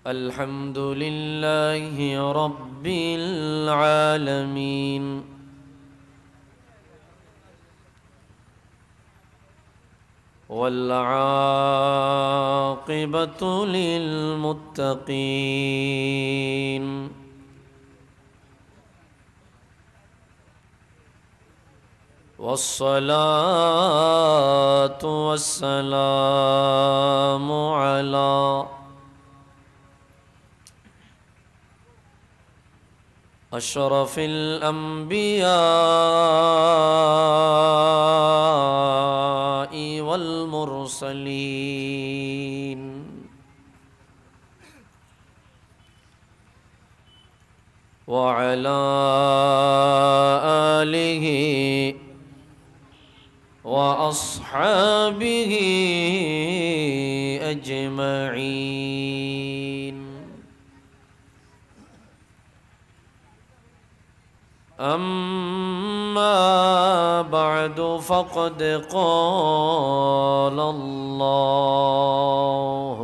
الحمد لله رب العالمين والعاقبة للمتقين والصلاة والسلام على أشرف الأنبياء والمرسلين وعلى آله وأصحابه أجمعين أما بعد فقد قال الله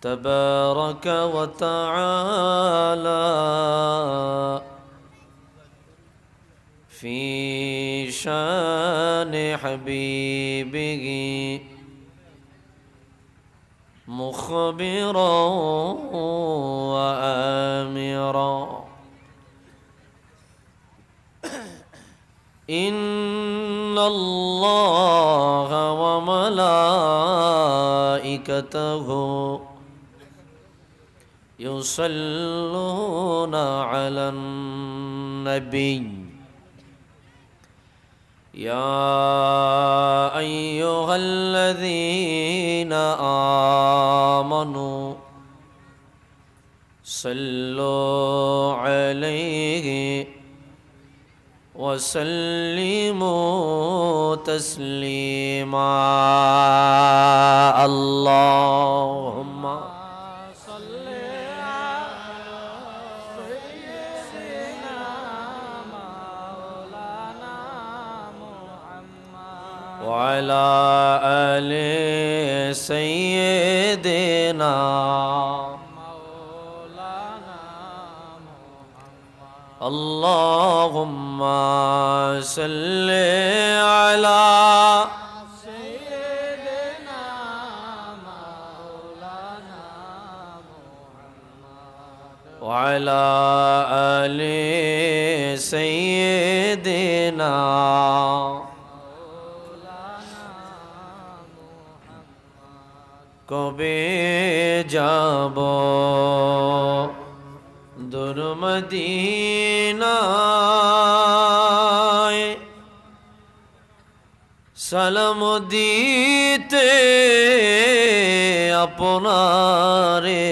تبارك وتعالى في شان حبيبه مخبرا وآمرا إن الله وملائكته يصلون على النبي يا أيها الذين آمنوا صلوا عليه وسلموا تسليما اللهم صل على سيدنا مولانا محمد وعلى آل سيدنا اللهم صل على سيدنا مولانا محمد وعلى آل سيدنا مولانا محمد কবে যাব দূর মদিনায় সালাম দিতে আপনারে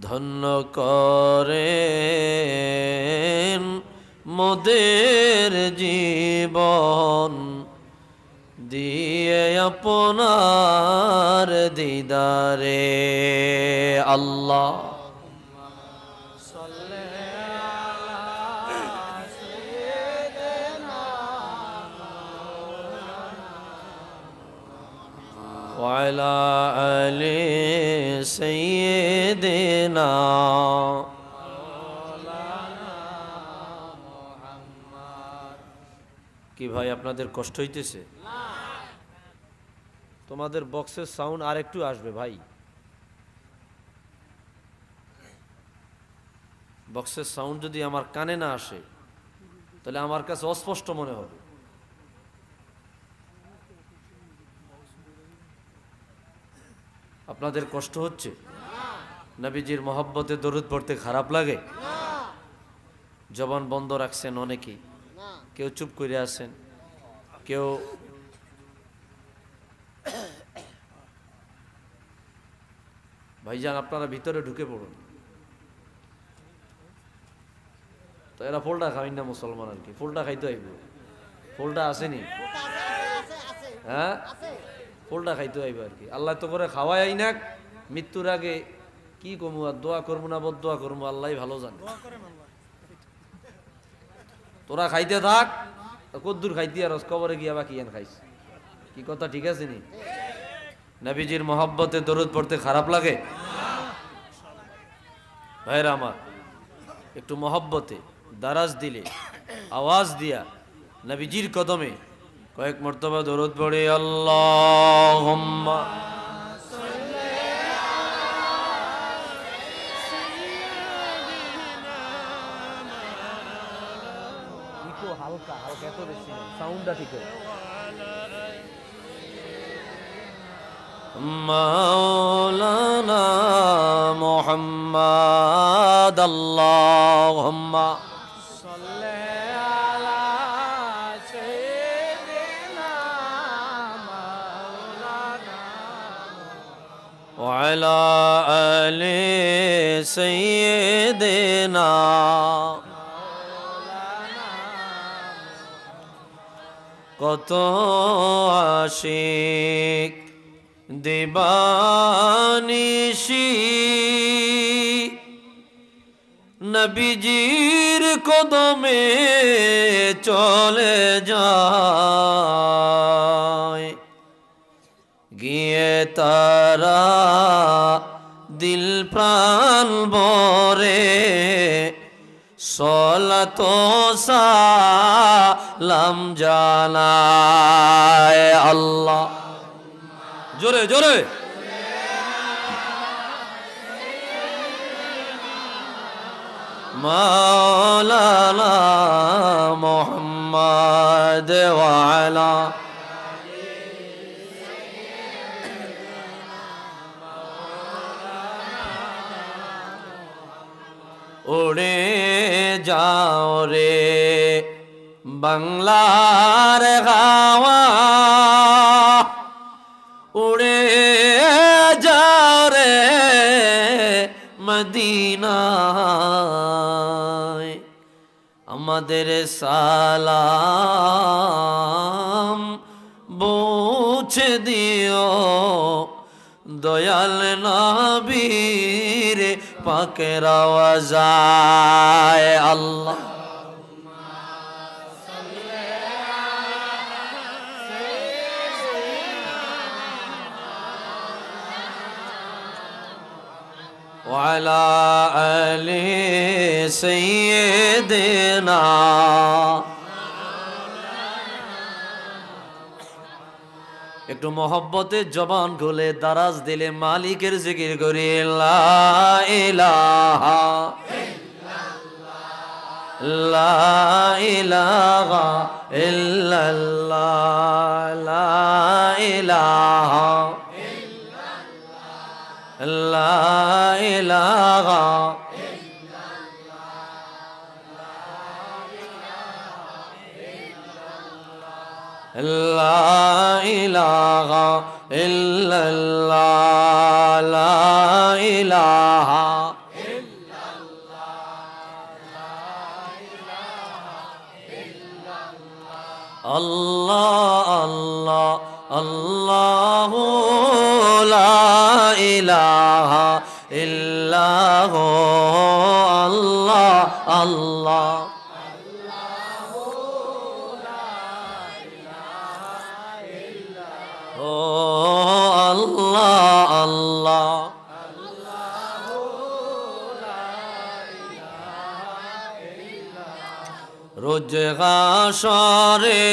ধন্য করেন মোদের জীবন দিয়ে আপনার দিদারে আল্লাহ وعلى آل سيدنا কি ভাই আপনাদের কষ্ট হইতেছে? তোমাদের বক্সের সাউন্ড আর একটু আসবে ভাই, বক্সের সাউন্ড যদি আমার কানে না আসে তাহলে আমার কাছে অস্পষ্ট মনে হবে। আপনাদের কষ্ট হচ্ছে? নবীজির মহব্বতে দরুদ পড়তে খারাপ লাগে? জবান বন্ধ রাখছেন অনেকেই, কেউ চুপ করে আছেন, কেউ ভাইজান আপনারা ভিতরে ঢুকে পড়ুন। তো এরা ফোলটা খাই না মুসলমান আর কি, ফোলটা খাইতে আইব, ফোলটা আসেনি? হ্যাঁ ফোলটা খাইতে আইব আর কি। আল্লাহ তো করে খাওয়াই না, মৃত্যুর আগে কি কমু আর দোয়া করবো না বদোয়া করবো আল্লাহ ভালো জানে। তোরা খাইতে থাক, কদ্দুর খাইতে আর কবরে গিয়া বাকি খাইস। কি কথা ঠিক আছে নি? নবীজির মহব্বতে দরুদ পড়তে খারাপ লাগে? ভাইরা আমার, একটু মহব্বতে দারাজ দিলে আওয়াজ দিয়া নবীজির কদমে কয়েক মর্তবা দরুদ পড়ে আল্লাহুম্মা ইকো হালকা হালকা, এত বেশি না, সাউন্ডটা ঠিক আছে। মাওলানা মুহাম্মদ আল্লাহুম্মা সাল্লি আলা সাইয়্যিদিনা মাওলানা ওয়া আলা আলি সাইয়্যিদিনা কত আশিক দিবানিশি নবীজির কদমে চলে যায়, গিয়ে তারা দিল প্রাণ ভরে সলাত সালাম জানায়। আল্লাহ জোরে জোরে মাওলানা মুহাম্মদ ওয়া আলা উড়ে যাও রে বাংলার হাওয়া, উড়ে যাও রে মদিনায়, আমাদের সালাম পৌঁছে দিও দয়াল নবীর পাকের আওয়াজায়। আল্লাহ ওয়ালা আলি সাইয়্যিদিনা একটু মহব্বতে জবান খুলে দারাজ দিলে মালিকের জিকির করি লা ইলাহা লা ইলাহা ইল্লাল্লাহ লা ইলাহা লা ইলাহা লা ইলাহা ইল্লাল্লাহ লা ইলাহা আল্লাহ আল্লাহ আল্লাহু লা ইলাহা ইল্লাহু আল্লাহ আল্লাহ ও আল্লাহ আল্লাহ রোজ হাসরে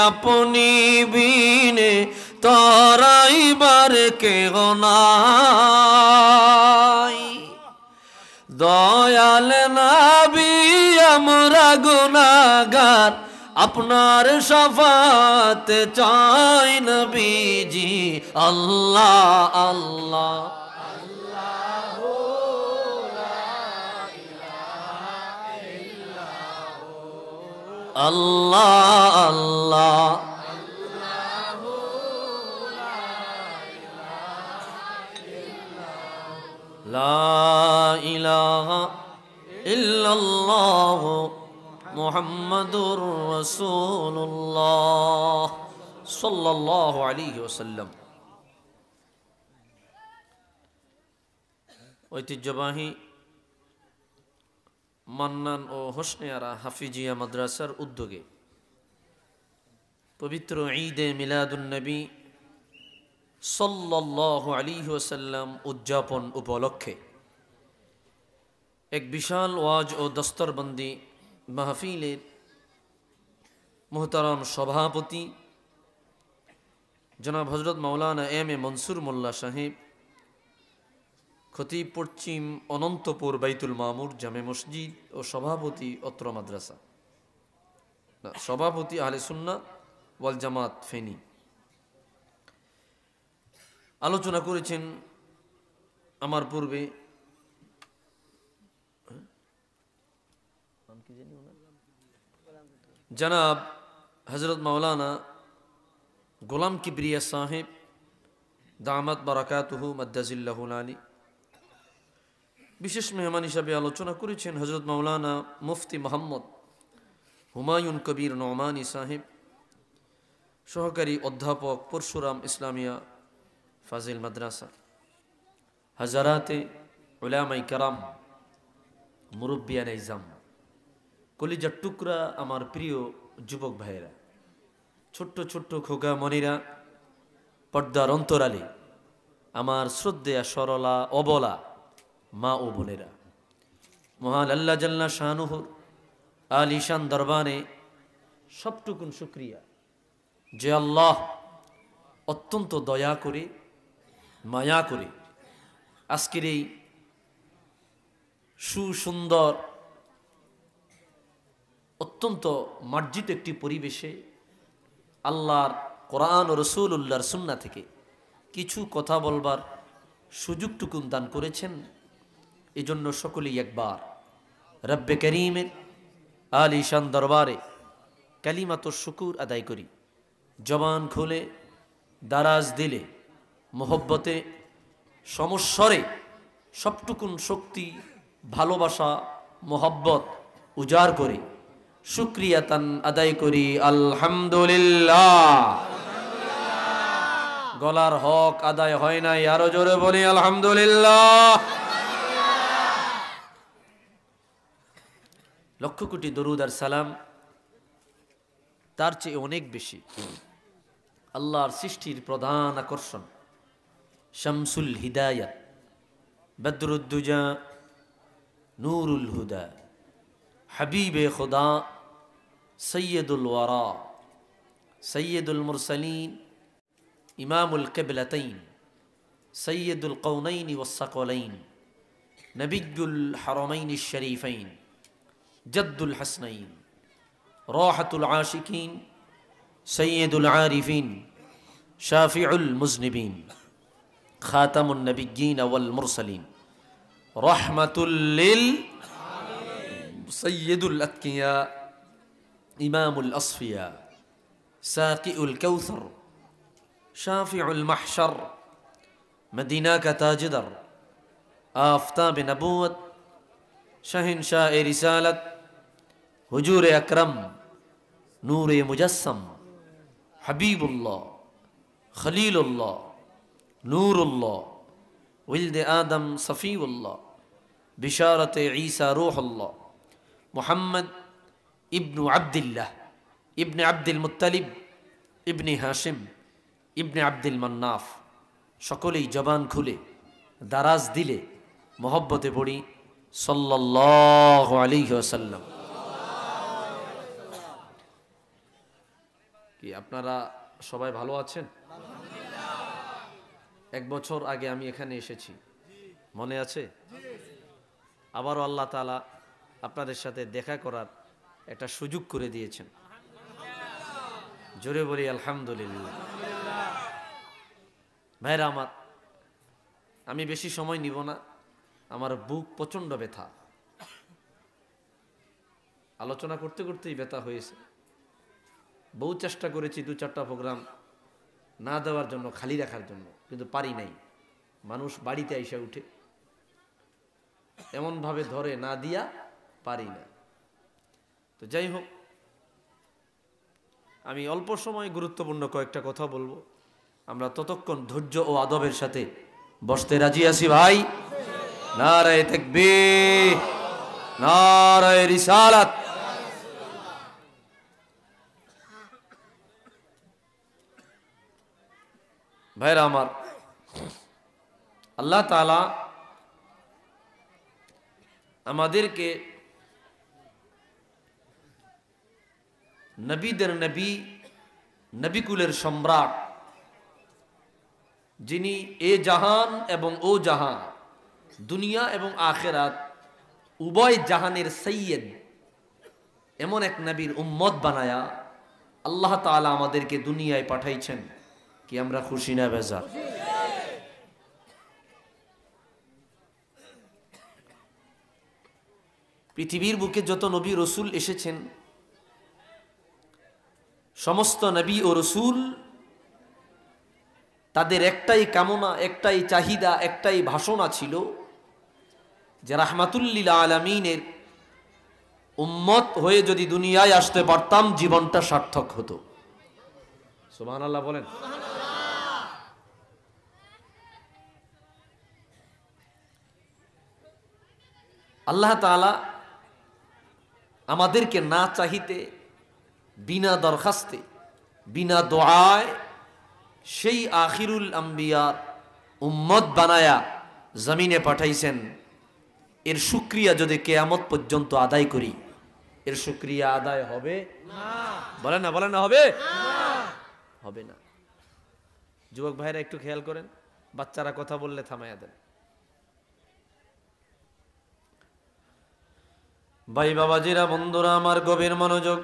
আপনি বিনে তরাইবার কেহ নাই, দয়াল নবী আমরা গুনাহগার আপনার শাফাত চাই নবীজি। আল্লাহ আল্লাহ আল্লাহ আল্লাহ লা ইলাহা ইল্লাল্লাহ মুহাম্মাদুর রাসূলুল্লাহ সাল্লাল্লাহু আলাইহি ওয়াসাল্লাম। ঐতিহ্যবাহী মান্নান ও হোসনে আরা হাফিজিয়া মাদ্রাসার উদ্যোগে পবিত্র ঈদে মিলাদুন নবী সাল্লাল্লাহু আলাইহি ওয়াসাল্লাম উদযাপন উপলক্ষে এক বিশাল ওয়াজ ও দস্তরবন্দি মাহফিলের মোহতারাম সভাপতি জনাব হজরত মাওলানা এম এ মনসুর মোল্লা সাহেব, খতিব পশ্চিম অনন্তপুর বাইতুল মামুর জামে মসজিদ ও সভাপতি অত্র মাদ্রাসা, সভাপতি আহলে সুন্নাহ ওয়াল জামাত ফেনী, আলোচনা করেছেন আমার পূর্বে জনাব হজরত মাওলানা গোলাম কিবরিয়া সাহেব দামাত বারাকাতুহু মাদ্দাজিল্লাহুল আলী। বিশেষ মেহমান হিসাবে আলোচনা করেছেন হজরত মাওলানা মুফতি মোহাম্মদ হুমায়ুন কবির নোমানী সাহেব, সহকারী অধ্যাপক পরশুরাম ইসলামিয়া ফাজিল মাদ্রাসা, হাজারাতে উলামায়ে কেরাম, মুরব্বিয়ানে ইজাম, কলিজার টুকরা আমার প্রিয় যুবক ভাইয়েরা, ছোট্ট ছোট্ট খোকা মনিরা, পর্দার অন্তরালে আমার শ্রদ্ধেয়া সরলা অবলা মা ও বোনেরা, মহান আল্লাহ জাল্লা শানুহুর আলিশান দরবারে সবটুকুন শুকরিয়া যে আল্লাহ অত্যন্ত দয়া করে মায়া করে আজকের এই সুসুন্দর অত্যন্ত মার্জিত একটি পরিবেশে আল্লাহর কোরআন ও রসুল্লাহর সুন্নাহ থেকে কিছু কথা বলবার সুযোগটুকুন দান করেছেন। এজন্য সকলেই একবার রব্বে করিমের আলিশান দরবারে কালিমাতুশ শুকুর আদায় করি, জবান খুলে দারাজ দিলে মোহব্বতে সমস্বরে সবটুকুন শক্তি ভালোবাসা মোহব্বত উজাড় করে শুকরিয়াতান আদায় করি আলহামদুলিল্লাহ। গলার হক আদায় হয় নাই, আরো জোরে বলি আলহামদুলিল্লাহ। লক্ষ কোটি দরুদ আর সালাম তার চেয়ে অনেক বেশি আল্লাহর সৃষ্টির প্রধান আকর্ষণ, শামসুল হিদায়াত, বদরুদ্দুজা, নূরুল হুদা, হাবিবে খুদা, সৈয়দুল ওয়ারা, সৈয়দুল মুরসালিন, ইমামুল কিবলাতাইন, সৈয়দুল কওনাইন ওয়াস সাকলাইন, নবিয়ুল হারামাইন শরীফাইন, জদ্দুল হাসনাইন, রাহাতুল আশিকিন, সৈয়দুল আরিফিন, শাফিউল মুজনিবিন, খাতামুন নবিয়্যিন ওয়াল মুরসালিন, রাহমাতুল লিল সৈয়দুল আতকিয়া, ইমামুল আসফিয়া, সাকিউল কাউসার, শাফিউল মাহশর, মদিনা কা তাজদার, আফতাব নবুয়ত, শহনশাহ রিসালত, হুজুর আকরম, নূরে মুজস্সম, হাবিবুল্লাহ, খলিলুল্লাহ, নূরুল্লাহ, ওয়ালদে আদম সফিউল্লাহ, বিশারতে ঈসা রূহুল্লাহ, মুহাম্মদ ইবনু আব্দুল্লাহ ইবনে আব্দুল মুত্তালিব ইবনে হাশিম ইবনে আব্দুল মান্নাফ। সকলেই জবান খুলে দারাজ দিলে মোহব্বতে পড়ি সাল্লাল্লাহু আলাইহি ওয়াসাল্লাম। কি আপনারা সবাই ভালো আছেন? এক বছর আগে আমি এখানে এসেছি, মনে আছে? আবারও আল্লাহ তাআলা আপনাদের সাথে দেখা করার একটা সুযোগ করে দিয়েছেন, জোরে বলি আলহামদুলিল্লাহ। ভাইরা আমার, আমি বেশি সময় নিব না, আমার বুক প্রচণ্ড ব্যথা, আলোচনা করতে করতেই ব্যথা হয়েছে। বহু চেষ্টা করেছি 2-4টা প্রোগ্রাম না দেওয়ার জন্য, খালি রাখার জন্য, কিন্তু পারি নাই। মানুষ বাড়িতে আইসা উঠে এমনভাবে ধরে, না দিয়া পারি না। তো যাই হোক, আমি অল্প সময় গুরুত্বপূর্ণ কয়েকটা কথা বলবো। আমরা ততক্ষণ ধৈর্য ও আদবের সাথে বসতে রাজি আছি ভাই? নারায়ে তাকবীর, নারায়ে রিসালাত। ভাইরা আমার, আল্লাহ তাআলা আমাদেরকে নবীদের নবী, নবীকুলের সম্রাট, যিনি এ জাহান এবং ও জাহান, দুনিয়া এবং আখিরাত উভয় জাহানের সৈয়দ, এমন এক নবীর উম্মত বানায়া আল্লাহ তাআলা আমাদেরকে দুনিয়ায় পাঠাইছেন। কি আমরা খুশি না বেজার? পৃথিবীর বুকে যত নবী রসুল এসেছেন, সমস্ত নবী ও রসুল তাদের একটাই কামনা, একটাই চাহিদা, একটাই ভাষণা ছিল যে রাহমাতুল লিল আলামিনের উম্মত হয়ে যদি দুনিয়ায় আসতে পারতাম জীবনটা সার্থক হতো। সুবহানাল্লাহ বলেন। আল্লাহ তাআলা আমাদেরকে না চাহিতে, বিনা দরখাস্তে, বিনা দোয়ায় সেই আখিরুল আম্বিয়ার উম্মত বানায়া জমিনে পাঠাইছেন। এর শুকরিয়া যদি কিয়ামত পর্যন্ত আদায় করি, এর শুকরিয়া আদায় হবে না? বলেন না, বলেন না, হবে না? হবে না। যুবক ভাইরা একটু খেয়াল করেন, বাচ্চারা কথা বললে থামাইয়া দেন। ভাই বাবাজিরা, বন্ধুরা আমার, গভীর মনোযোগ।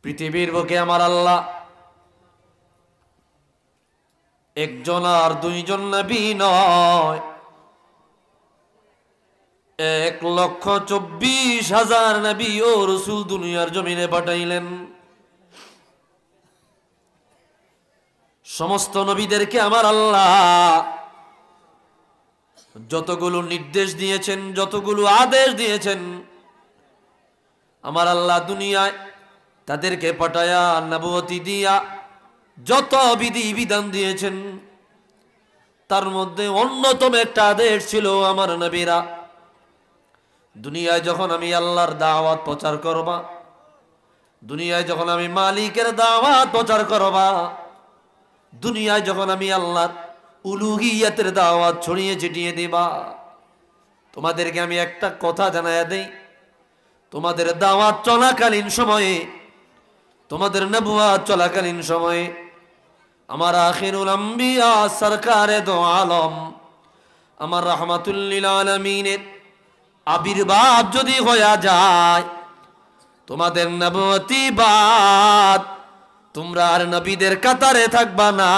পৃথিবীর বুকে আমার আল্লাহ একজন আর দুইজন নবী নয়, 1,24,000 নবী ও রাসূল দুনিয়ার জমিনে পাঠাইলেন। সমস্ত নবীদেরকে আমার আল্লাহ যতগুলো নির্দেশ দিয়েছেন, যতগুলো আদেশ দিয়েছেন, আমার আল্লাহ দুনিয়ায় তাদেরকে পাঠায়া নবুয়তি দিয়া যত বিধি বিধান দিয়েছেন, তার মধ্যে অন্যতম একটা আদেশ ছিল, আমার নবীরা দুনিয়ায় যখন আমি আল্লাহর দাওয়াত প্রচার করবা, দুনিয়ায় যখন আমি মালিকের দাওয়াত প্রচার করবা, দুনিয়ায় যখন আমি আল্লাহর উলুহিয়াতের দাওয়াত ছড়িয়ে ছিটিয়ে দিবা, তোমাদেরকে আমি একটা কথা জানায়া দেই, তোমাদের দাওয়াত চলাকালীন সময়ে, তোমাদের নবুয়াত চলাকালীন সময়ে আমার আখিরুল আম্বিয়া সরকারে দো আলম, আমার রাহমাতুল লিল আলামিনের আবির্ভাব যদি হয়ে যায়, তোমাদের নবুয়তি বাদ তোমরা আর নবীদের কাতারে থাকবা না,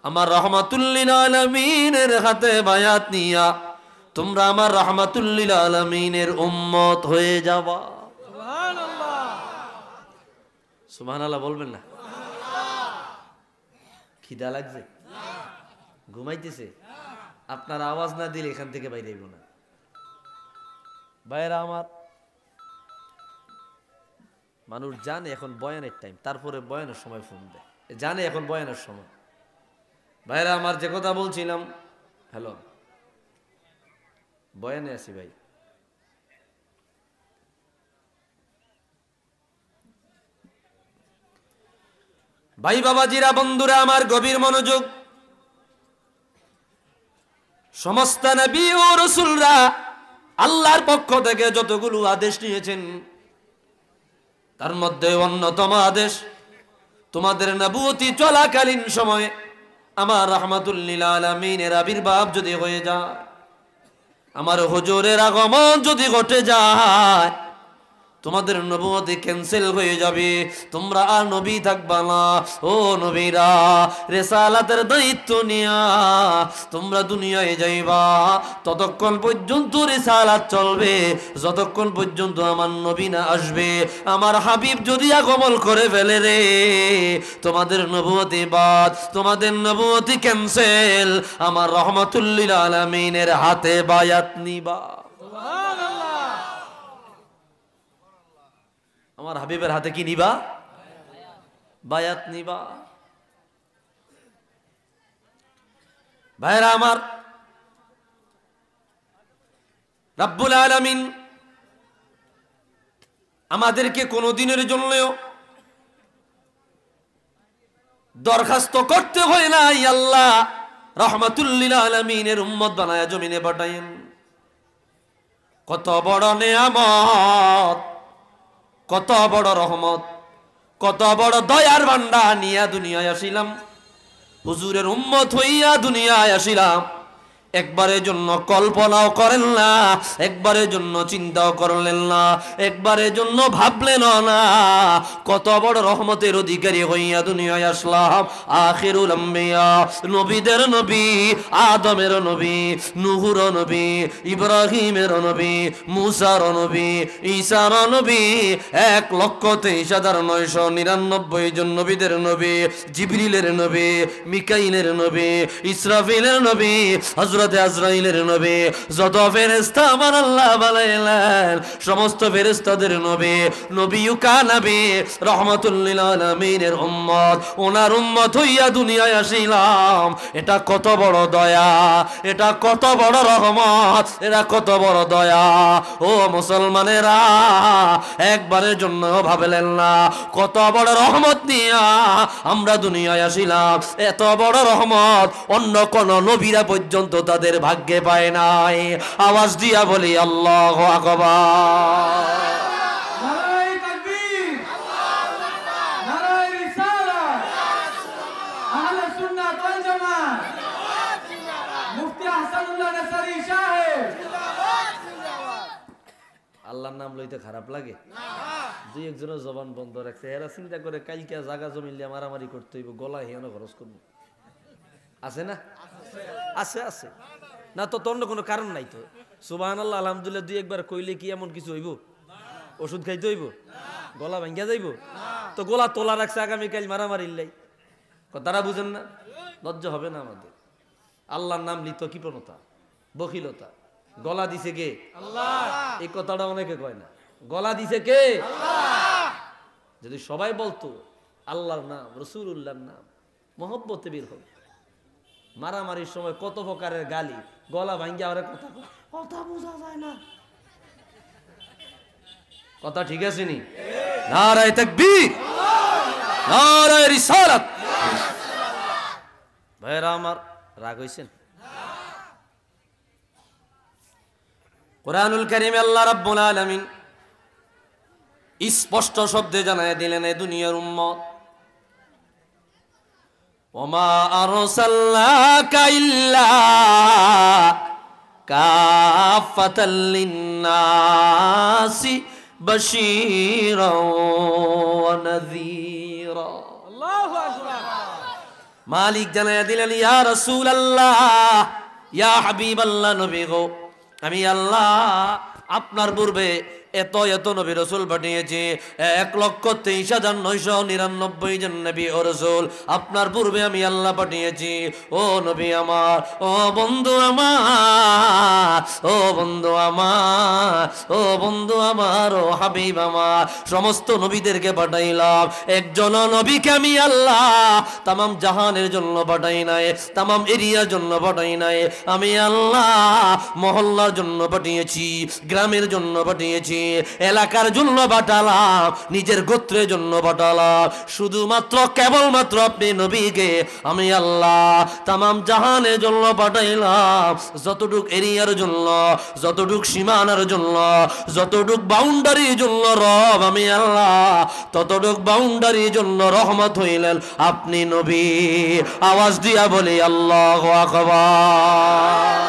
আমার রাহমাতুল লিল আলামিনের হাতে বায়াত নিয়া তোমরা আমার রাহমাতুল লিল আলামিনের উম্মত হয়ে যাবা। সুবহানাল্লাহ, সুবহানাল্লাহ বলবেন না? খিদা লাগছে? ঘুমাইতেছে? আপনার আওয়াজ না দিলে এখান থেকে বাইরে আইব না। ভাইরা আমার, মানুষ জানে এখন বয়ানের টাইম, তারপরে বয়ানের সময় ফোন দেয়, জানে এখন বয়ানের সময়। ভাইরা আমার, যে কথা বলছিলাম, হ্যালো, বয়ানে আছি ভাই। ভাই বাবাজিরা, বন্ধুরা আমার, গভীর মনোযোগ। সমস্ত নবী ও রাসূলরা আল্লাহর পক্ষ থেকে যতগুলো আদেশ নিয়েছেন, তার মধ্যে অন্যতম আদেশ, তোমাদের নবুয়তি চলাকালীন সময়ে আমার রাহমাতুল লিল আলামিনের আবির্ভাব যদি হয়ে যায়, আমার হুজুরের আগমন যদি ঘটে যায়, তোমাদের নবুয়তি ক্যান্সেল হয়ে যাবে, তোমরা আর নবী থাকবা না। ও নবীরা, রিসালাতের দায়িত্ব নিয়া তোমরা দুনিয়ায় যাইবা, ততক্ষণ পর্যন্ত রিসালাত চলবে যতক্ষণ পর্যন্ত আমার নবী না আসবে। আমার হাবিব যদি আগমন করে ফেলে রে, তোমাদের নবুয়তি বাদ, তোমাদের নবুয়তি ক্যান্সেল, আমার রাহমাতুল লিল আলামিনের হাতে বায়াত নিবা। আমার হাবিবের হাতে কি নিবা? বায়াত নিবা। ভাইরা আমার, রব্বুল আলামিন আমাদেরকে কোনোদিনের জন্যও দরখাস্ত করতে হয় নাই, আল্লাহ রাহমাতুল লিল আলামিনের উম্মত বানায়া জমিনে পাঠায়েন। কত বড় নেয়ামত, কত বড় রহমত, কত বড় দয়ার ভান্ডার নিয়া দুনিয়ায় আসিলাম। হুজুরের উম্মত হইয়া দুনিয়ায় আসিলাম। একবারের জন্য কল্পনাও করেন না, একবারের জন্য চিন্তাও করলেন না, একবারের জন্য ভাবলেন না। কত বড় রহমতের অধিকারী হইয়া দুনিয়ায় আসলাম। আখিরুল আম্বিয়া, নবীদের নবী, আদমের নবী, নূহুর নবী, ইব্রাহিমের নবী, মুসার নবী, ঈসার নবী, 1,23,999 জন নবীদের নবী, জিবরিলের নবী, মিকাইলের নবী, ইসরাফিলের নবী, হযরত আজরাইলের নবী, যত ফেরেশতা আমার আল্লাহ বানাইলেন সমস্ত ফেরেশতাদের নবী, নবিয়ুকা নবী, রাহমাতুল লিল আলামিনের উম্মত, ওনার উম্মত হইয়া দুনিয়ায় আসিলাম। এটা কত বড় দয়া, এটা কত বড় রহমত, এটা কত বড় দয়া। ও মুসলমানেরা, একবারের জন্য ভাবলেন না কত বড় রহমত নিয়া আমরা দুনিয়ায় আসিলাম। এত বড় রহমত অন্য কোন নবীরা পর্যন্ত তাদের ভাগ্যে পায় নাই। আওয়াজ দিয়া বলি আল্লাহু আকবার। নারায়ে তাকবীর, নারায়ে রিসালাত, আহলে সুন্নাত ওয়াল জামাত, মুফতি আহসানুল্লাহ নাসারী সাহেব। আল্লাহর নাম লইতে খারাপ লাগে না? দুই একজনের জবান বন্ধ রাখছে, এরা চিন্তা করে কালকে জায়গা জমিলে মারামারি করতে হইব, গলা হিয়ানো খরচ করবো। আছে না? আছে আছে না তো অন্য কোনো কারণ নাই তো। সুবহানাল্লাহ আলহামদুলিল্লাহ দুই একবার কইলে কি এমন কিছু হইব? ওষুধ খাইতে হইব? গলা ভাঙ্গা যাইব? তো গলা তোলা রাখছে আগামীকাল মারামারি লাই, কথাটা বুঝেন না? লজ্জা হবে না আমাদের? আল্লাহর নাম লিত কৃপণতা, বখিলতা। গলা দিছে কে? আল্লাহ। এই কথাটা অনেকে কয় না। গলা দিছে কে? আল্লাহ। যদি সবাই বলতো আল্লাহর নাম, রাসূলুল্লাহর নাম, মহব্বতে বের হবে। মারামারির সময় কত প্রকারের গালি, গলা ভাঙ্গিয়া ওরে কথা কথা বোঝা যায় না। কথা ঠিক আছে নি? নারায়ে তাকবীর, নারায়ে রিসালাত। ভাইরা আমার, রাগ হইছেন? কোরআনুল কারীমে আল্লাহ রাব্বুল আলামিন স্পষ্ট শব্দে জানায় দিলেন, এই দুনিয়ার উম্মত, ওমা আরসালনাকা ইল্লা কাফাতাল লিন্নাসি বাশীরাও ওয়া নাযীরা। আল্লাহু আকবার। মালিক জানায় দিলেন, ইয়া রাসূলুল্লাহ, ইয়া হাবিবাল্লাহ, নবী গো, আমি আল্লাহ আপনার পূর্বে এত এত নবী রাসূল পাঠিয়েছি, 1,23,999 জন নবী ও রাসূল আপনার পূর্বে আমি আল্লাহ পাঠিয়েছি। ও নবী আমার, ও বন্ধু আমার, ও বন্ধু আমার, ও বন্ধু আমার, ও হাবিব আমার, সমস্ত নবীদেরকে পাঠাইলাম, একজন নবীকে আমি আল্লাহ তামাম জাহানের জন্য পাঠাই নাই, তামাম এরিয়ার জন্য পাঠাই নাই। আমি আল্লাহ মহল্লার জন্য পাঠিয়েছি, গ্রামের জন্য পাঠিয়েছি, এলাকার জন্য পাঠালাম, নিজের গোত্রের জন্য পাঠালাম। শুধুমাত্র কেবলমাত্র আপনি নবীকে আমি আল্লাহ তামাম জাহানের জন্য পাঠাইলাম। যতটুক এরিয়ার জন্য, যতটুক সীমানার জন্য, যতটুক বাউন্ডারির জন্য রব আমি আল্লাহ, ততটুক বাউন্ডারির জন্য রহমত হইলেন আপনি নবী। আওয়াজ দিয়া বলি আল্লাহু আকবার।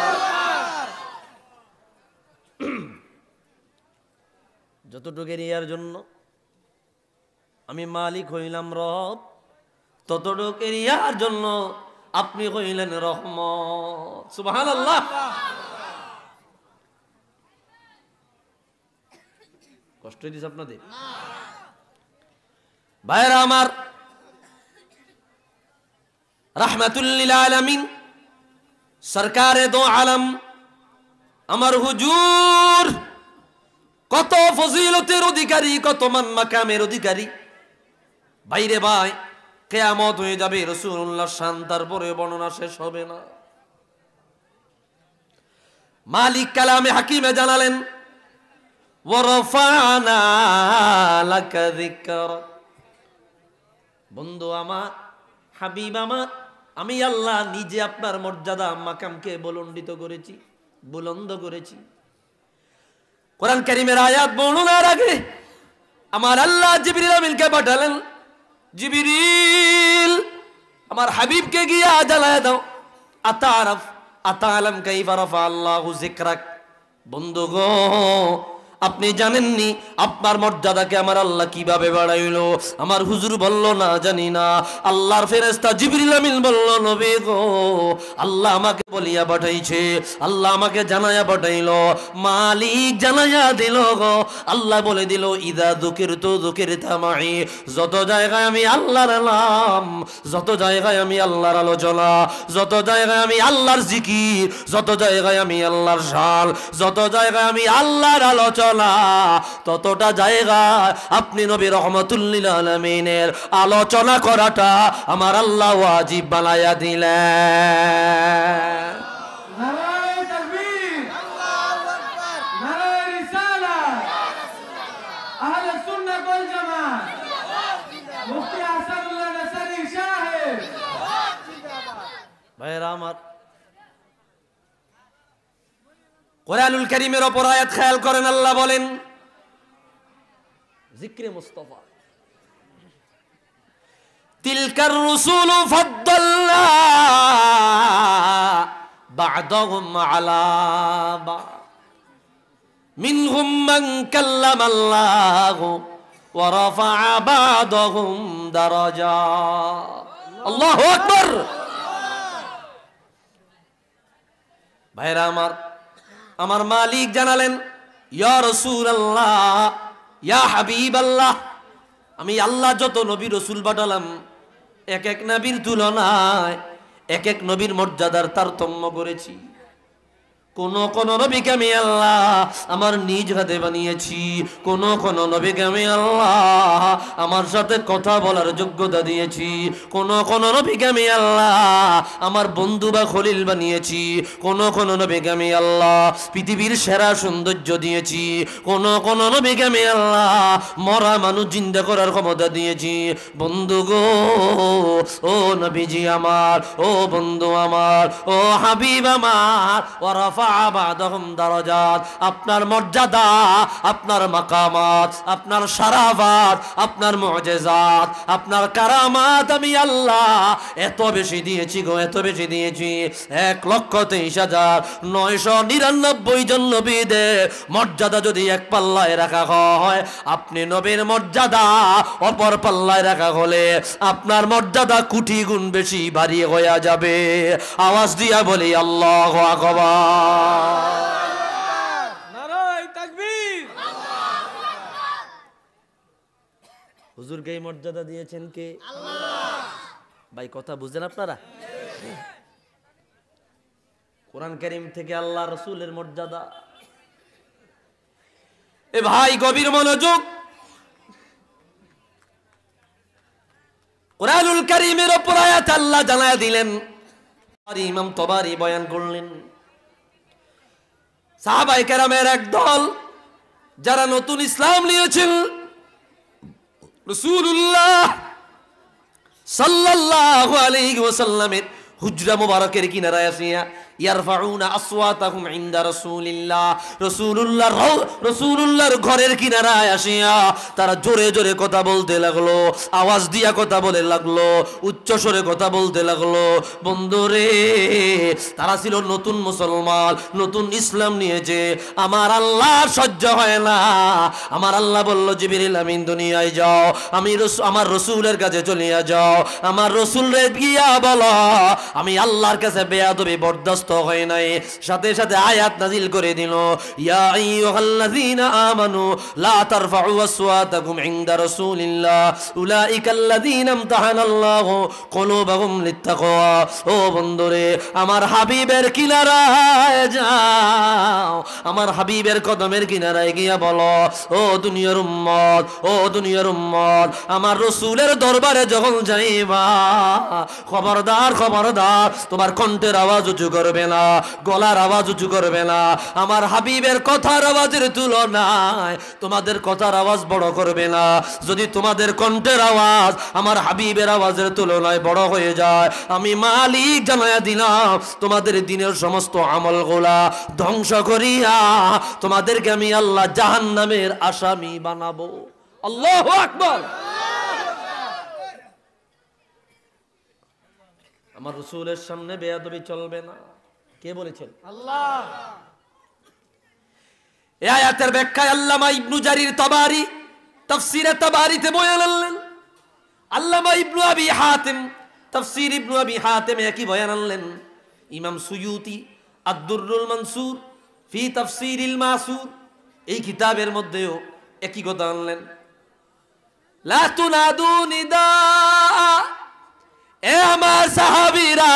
যতটুকু এরিয়ার জন্য আমি মালিক হইলাম রব, ততটুকু এরিয়ার জন্য আপনি হইলেন রহমত। সুবহানাল্লাহ। কষ্ট দিস আপনাদের? ভাইরা আমার, রাহমাতুল লিল আলামিন, সরকারে দো আলম আমার হুজুর কত ফজিলতের অধিকারী, কত মান মাকামের অধিকারী। বাইরে ভাই, কিয়ামত হয়ে যাবে, রাসূলুল্লাহ শান তারপরে বর্ণনা শেষ হবে না। মালিক কালামে হাকিমে জানালেন, ওয়ারফানা লাকা যিকরা। বন্ধু আমার, হাবিব আমার, আমি আল্লাহ নিজে আপনার মর্যাদা মাকামকে বুলন্দ করেছি। কোরআন কারীমের আয়াত বর্ণনার আগে আমার আল্লাহ জিবরিল আমিনকে পাঠালেন, জিবরিল আমার হাবিবকে গিয়া জানায় দাও, আতালাম কাইফা রাফা আল্লাহু যিকরাক। বন্ধুগো, আপনি জানেননি আপনার মর্যাদাকে আমার আল্লাহ কিভাবে বাড়াইলো? আমার হুজুর বলল না, জানি না। আল্লাহর ফেরেশতা জিবরিল আমিন বলল, নবী গো, আল্লাহ আমাকে বলিয়া পাঠাইছে, আল্লাহ আমাকে জানাইয়া পাঠাইলো, মালিক জানাইয়া দিল গো। আল্লাহ বলে দিল, ইদা যুকিরতু যুকিরতা মাই। যত জায়গায় আমি আল্লাহর নাম, যত জায়গায় আমি আল্লাহর আলোচনা, যত জায়গায় আমি আল্লাহর জিকির, যত জায়গায় আমি আল্লাহর শান, যত জায়গায় আমি আল্লাহর আলোচনা, ততটা জায়গায় আপনি নবী রহমাতুল লিল আলামিনের আলোচনা করাটা আমার আল্লাহ ওয়াজিব বানায়া দিলেন। নারায়ে তাকবীর, আল্লাহু আকবার, নারায়ে রিসালাত, আহলে সুন্নাত ওয়াল জামাত, মুফতি হাসানুল্লাহ নাসারি সাহেব। ভাইরা আমার, কোরআনুল কারীমের উপর আয়াত খেয়াল করেন, আল্লাহ বলেন জিক্রে মুস্তাফা, তিলকার রুসুলু ফাদ্দালনা বা'দাহুম আলা বা'দ মিনহুম মান কাল্লামাল্লাহু ওয়া রাফা'a বা'দাহুম দারাজাত। আল্লাহু আকবার। ভাইরা আমার, আমার মালিক জানালেন, ইয়া রাসূলুল্লাহ, ইয়া হাবিবাল্লাহ, আমি আল্লাহ যত নবী রসুল পাঠালাম, এক এক নবীর তুলনায় এক এক নবীর মর্যাদার তারতম্য করেছি। কোন কোন নবীকে আমি আল্লাহ আমার নিজ হাতে বানিয়েছি, কোন কোন নবীকে আমি আল্লাহ আমার সাথে কথা বলার যোগ্যতা দিয়েছি, কোন কোন নবীকে আমি আল্লাহ আমার বন্ধু বা খলিল বানিয়েছি, কোন কোন নবীকে আমি আল্লাহ পৃথিবীর সেরা সৌন্দর্য দিয়েছি, কোন কোন নবীকে আমি আল্লাহ মরা মানুষ জিন্দা করার ক্ষমতা দিয়েছি। বন্ধু গো, ও নবীজি আমার, ও বন্ধু আমার, ও হাবিব আমার, ওয়া দারাজাত, আপনার মর্যাদা, আপনার মাকামাত, আপনার শারাফাত, আপনার মুজিজাত, আপনার কারামাত আমি আল্লাহ এত বেশি দিয়েছি গো, এত বেশি দিয়েছি। 1,23,999 জন নবীদের মর্যাদা যদি এক পাল্লায় রাখা হয়, আপনি নবীর মর্যাদা অপর পাল্লায় রাখা হলে আপনার মর্যাদা কোটি গুণ বেশি ভারী হয়ে যাবে। আওয়াজ দিয়া বলি আল্লাহু আকবার। নারায়ে তাকবীর। হুজুরকে এই মর্যাদা দিয়েছেন কে? আল্লাহ। ভাই কথা বুঝলেন আপনারা? কোরআন কারীম থেকে আল্লাহ রাসূলের মর্যাদা। এ ভাই গভীর মনোযোগ, কোরআনুল কারীমের উপর আয়াত আল্লাহ জানায়া দিলেন। আর ইমাম তবারি বয়ান করলেন, সাহাবায়ে কেরামের এক দল যারা নতুন ইসলাম নিয়েছেন, রাসূলুল্লাহ সাল্লাল্লাহু আলাইহি ওয়াসাল্লামের হুজরা মুবারকের কিনারায় আসিয়া ইয়ারফাউনা আসওয়াতাহুম ইনদা রাসূলিল্লাহ, রাসূলুল্লাহর ঘরের কিনারায় আসিয়া তারা জোরে জোরে কথা বলতে লাগলো, আওয়াজ দিয়া কথা বলে লাগলো, উচ্চ স্বরে কথা বলতে লাগলো। বন্ধুরে, তারা ছিল নতুন মুসলমান, নতুন ইসলাম নিয়েছে। আমার আল্লাহ সহ্য হয় না। আমার আল্লাহ বলল, জিবরিল আমিন দুনিয়ায় যাও, আমার রসুলের কাছে চলিয়া যাও, আমার রসুলের গিয়া বলো আমি আল্লাহর কাছে বেয়াদবি বরদাস্ত হয় নাই। সাথে সাথে আয়াত নাজিল করে দিল, ইয়া আইয়ুহাল্লাযীনা আমানু লা তারফাউ আসওয়াতাকুম ইনদা রাসূলিল্লাহ উলাইকাল্লাযীনা ইমতাহানাল্লাহু কুলুবাহুম লিত্তাকওয়া। ও বন্ধুরে, আমার হাবিবের কিনারায় যাও, আমার হাবিবের কদমের কিনারায় গিয়া বলো, ও দুনিয়ার উম্মত, ও দুনিয়ার উম্মত, আমার রাসূলের দরবারে যখন যাইবা, খবরদার খবরদার তোমার কণ্ঠের আওয়াজ উঁচু করবে করবে না, গলার আওয়াজ উঁচু করবে না। আমার হাবিবের কথার আওয়াজের তুলনায় তোমাদের কথার আওয়াজ বড় করবে না। যদি তোমাদের কণ্ঠের আওয়াজ আমার হাবিবের আওয়াজের তুলনায় বড় হয়ে যায়, আমি মালিক জানায়া দিলাম তোমাদের দিনের সমস্ত আমলগুলা ধ্বংস করিয়া তোমাদেরকে আমি আল্লাহ জাহান্নামের আসামি বানাবো। আল্লাহু আকবার। আমার রাসূলের সামনে বেয়াদবি চলবে না। কে বলেছেন? আল্লাহ। এই আয়াতের ব্যাখ্যায় আল্লামা ইবনু জারির তাবারি তাফসীরে তাবারিতে বয়ান আনলেন, আল্লামা ইবনু আবি হাতিম তাফসীর ইবনু আবি হাতিম একই বয়ান আনলেন, ইমাম সুয়ুতি আদ-দুররুল মানসুর ফি তাফসীরিল মাসুর এই কিতাবের মধ্যেও একই কথা আনলেন। লা তুনাদু নিদা, এ আমার সাহাবীরা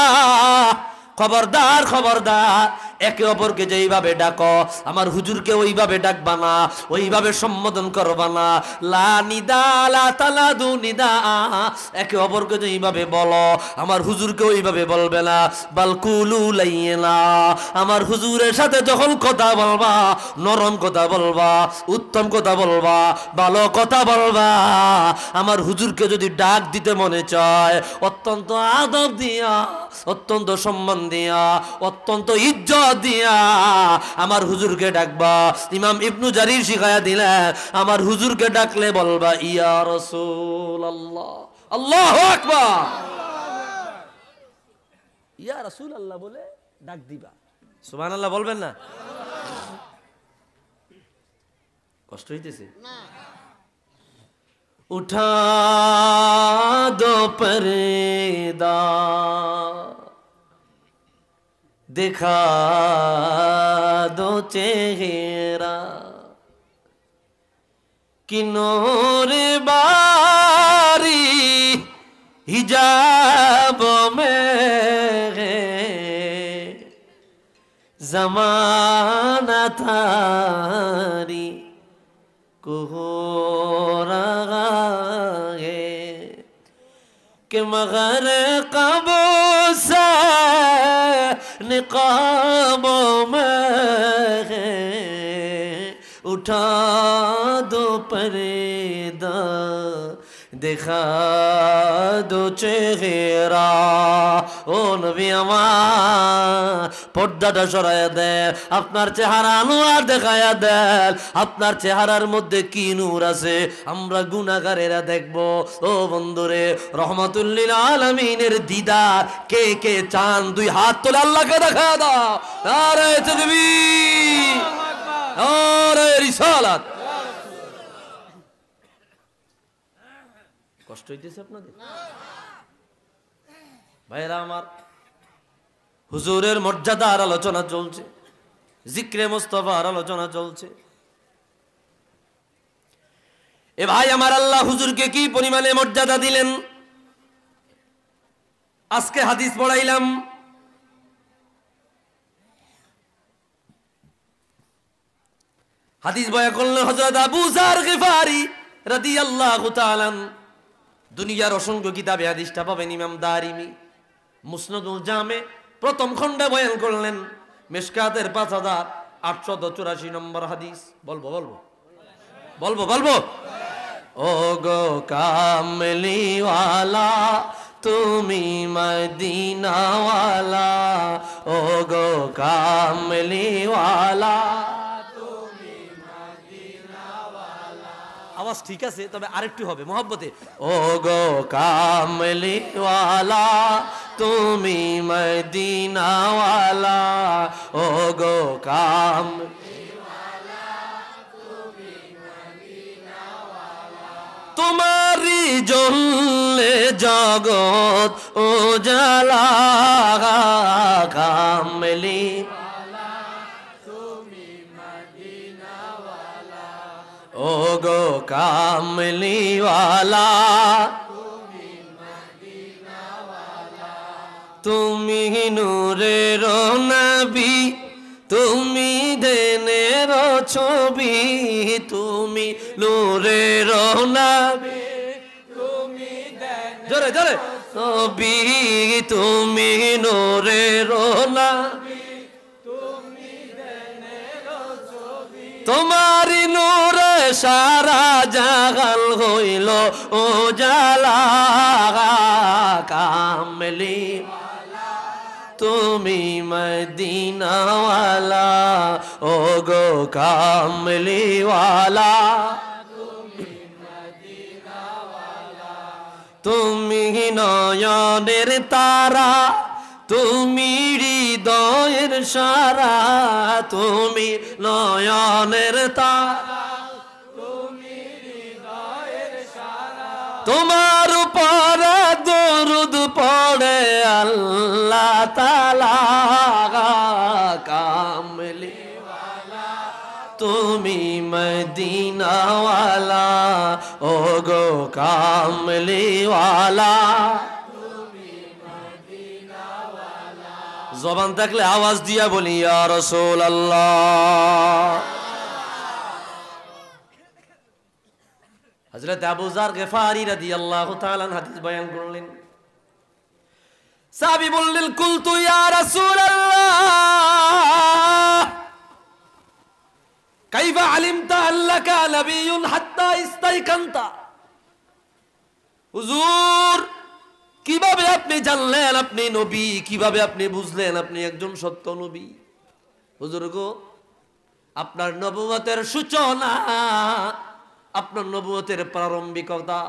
খবরদার খবরদার, একে অপরকে যেইভাবে ডাকো আমার হুজুরকে ওইভাবে ডাকবা না, ওইভাবে সম্বোধন করবা না। লা নিদা লা তালাদু নিদা, একে অপরকে যেইভাবে বলো আমার হুজুরকে ওইভাবে বলবে না। বাল কুলু লাইনা, আমার হুজুরের সাথে যখন কথা বলবা নরম কথা বলবা, উত্তম কথা বলবা, ভালো কথা বলবা। আমার হুজুরকে যদি ডাক দিতে মনে চায় অত্যন্ত আদব দিয়া, অত্যন্ত সম্মান দিয়া, অত্যন্ত ইজ্জত দিয়া আমার হুজুরকে ডাকবা। ইমাম ইবনু জারির শিখায়া দিলেন আমার হুজুরকে ডাকলে বলবা ইয়া রাসূলুল্লাহ। আল্লাহু আকবার। ইয়া রাসূলুল্লাহ বলে ডাক দিবা। সুবহানাল্লাহ বলবেন না? কষ্ট হইতেছে না? উঠা দো পর্দা दिखा दो चेहरा, कि नूर बारी हिजाब में ज़माना थारी को हो रहा है, कि मगर कबो से निकाबों में उठा दो पर्दा दिखा दो चेहरा। ও নবী আমার পর্দাটা সরাইয়া দেন, আপনার চেহারা আনোয়ার দেখাইয়া দেন। আপনার চেহারার মধ্যে কি নূর আছে আমরা গুনাহগারেরা দেখব। ও বন্ধুরে, রহমাতুল লিল আলামিনের দিদার কে কে চান দুই হাত তুলে আল্লাহকে দেখা দাও। নারে তাকবীর, নারে রিসালাত। কষ্ট হইতেছে আপনাদের ভাইরা আমার? হুজুরের মর্যাদার আলোচনা চলছে, জিক্রে মুস্তাফার আলোচনা চলছে। এ ভাই আমার, আল্লাহ হুজুরকে কি পরিমাণে মর্যাদা দিলেন। আজকে হাদিস পড়াইলাম, হাদিস বয়ান করলেন হযরত আবু যার গিফারি রাদিয়াল্লাহু তাআলা। দুনিয়ার অসংখ্য কিতাবে হাদিসটা পাবেন। ইমাম দারিমি মুসনাদুল জামে প্রথম খণ্ডে বয়ান করলেন, মিশকাতের 5884 নম্বর হাদিস। বলবো বলবো বলবো বলবো ও গো কামলিওয়ালা তুমি মদিনাওয়ালা, ও গো কামলিওয়ালা। আওয়াজ ঠিক আছে, তবে আরেকটু হবে মহব্বতে। ও গো কামলিওয়ালা তুমি মদিনাওয়ালা, ও গো কামলিওয়ালা তুমি মদিনাওয়ালা। তোমারি জ্বললে জগৎ উজালা, কামলি ও গো কামলিওয়ালা তুমি নূরের নবী, তুমি দেনের ছবি, তুমি নূরের নবী, তুমি জোরে জোরে নবী, তুমি নূরের নবী, নূরে সারা জাগাল হইল ও জালা কামলি তুমি মদিনাওয়ালা ও গো কামলিওয়ালা তুমি নয়নের তারা তুমি হৃদয়ের সারা তুমি নয়নের তারা তোমার উপর দরুদ পড়ে আল্লাহ তাআলা কামলি তুমি মদিনাওয়ালা ও গো কামলিওয়ালা জবান থাকলে আওয়াজ দিয়া বলি ইয়া রাসূলুল্লাহ। হযরত আবু যার গিফারি রাদিয়াল্লাহু তাআলা হাদিস বয়ান করলেন। সাহাবী বললেন কুলতু ইয়া রাসূলুল্লাহ কাইফা আলিমতা আল্লাকা নবিয়্যুন হাত্তা ইস্তাইকানতা। হুজুর কিভাবে আপনি জানলেন আপনি নবী, কিভাবে আপনি বুঝলেন আপনি একজন সত্য নবী? হুজুর গো আপনার নবুয়তের সূচনা, আপনার নবুয়তের প্রারম্ভিকতা,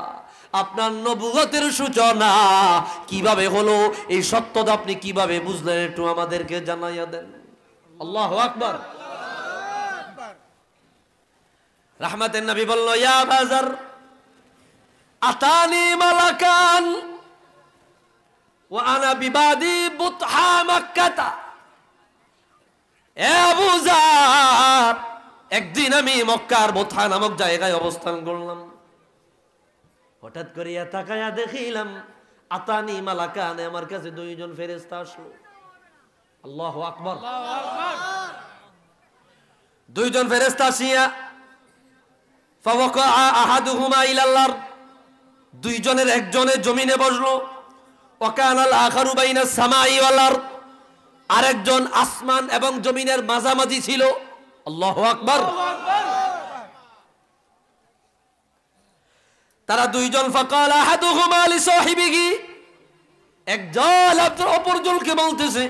আপনার নবুয়তের সূচনা কিভাবে হলো, এই সত্যটা আপনি কিভাবে বুঝলেন একটু আমাদেরকে জানাইয়া দেন। আল্লাহু আকবার। রাহমাতের নবী বলল ইয়া বাজার আতানি মালাকান ওয়া আনা বিবাদি বুতহা মক্কাতা। এ আবু যার একদিন আমি মক্কার বুতহা নামক জায়গায় অবস্থান করলাম, হঠাৎ করিয়া তাকায়া দেখিলাম আতানি মালাকান, আমার কাছে দুইজন ফেরেশতা আসলো। আল্লাহু আকবার। দুইজন ফেরেশতা আসিয়া ফাওয়াকা আহাদুহুমা ইলাল আরদ, দুইজনের একজনের জমিনে বসলো। ওয়াকানাল আখারু বাইনাস সামাই ওয়াল আরদ, আরেকজন আসমান এবং জমিনের মাঝামাঝি ছিল। আল্লাহু আকবার। তারা দুইজন ফাকাল আহাদুহুমা লিসাহিবিহি, একজন অপরজনকে বলতেছে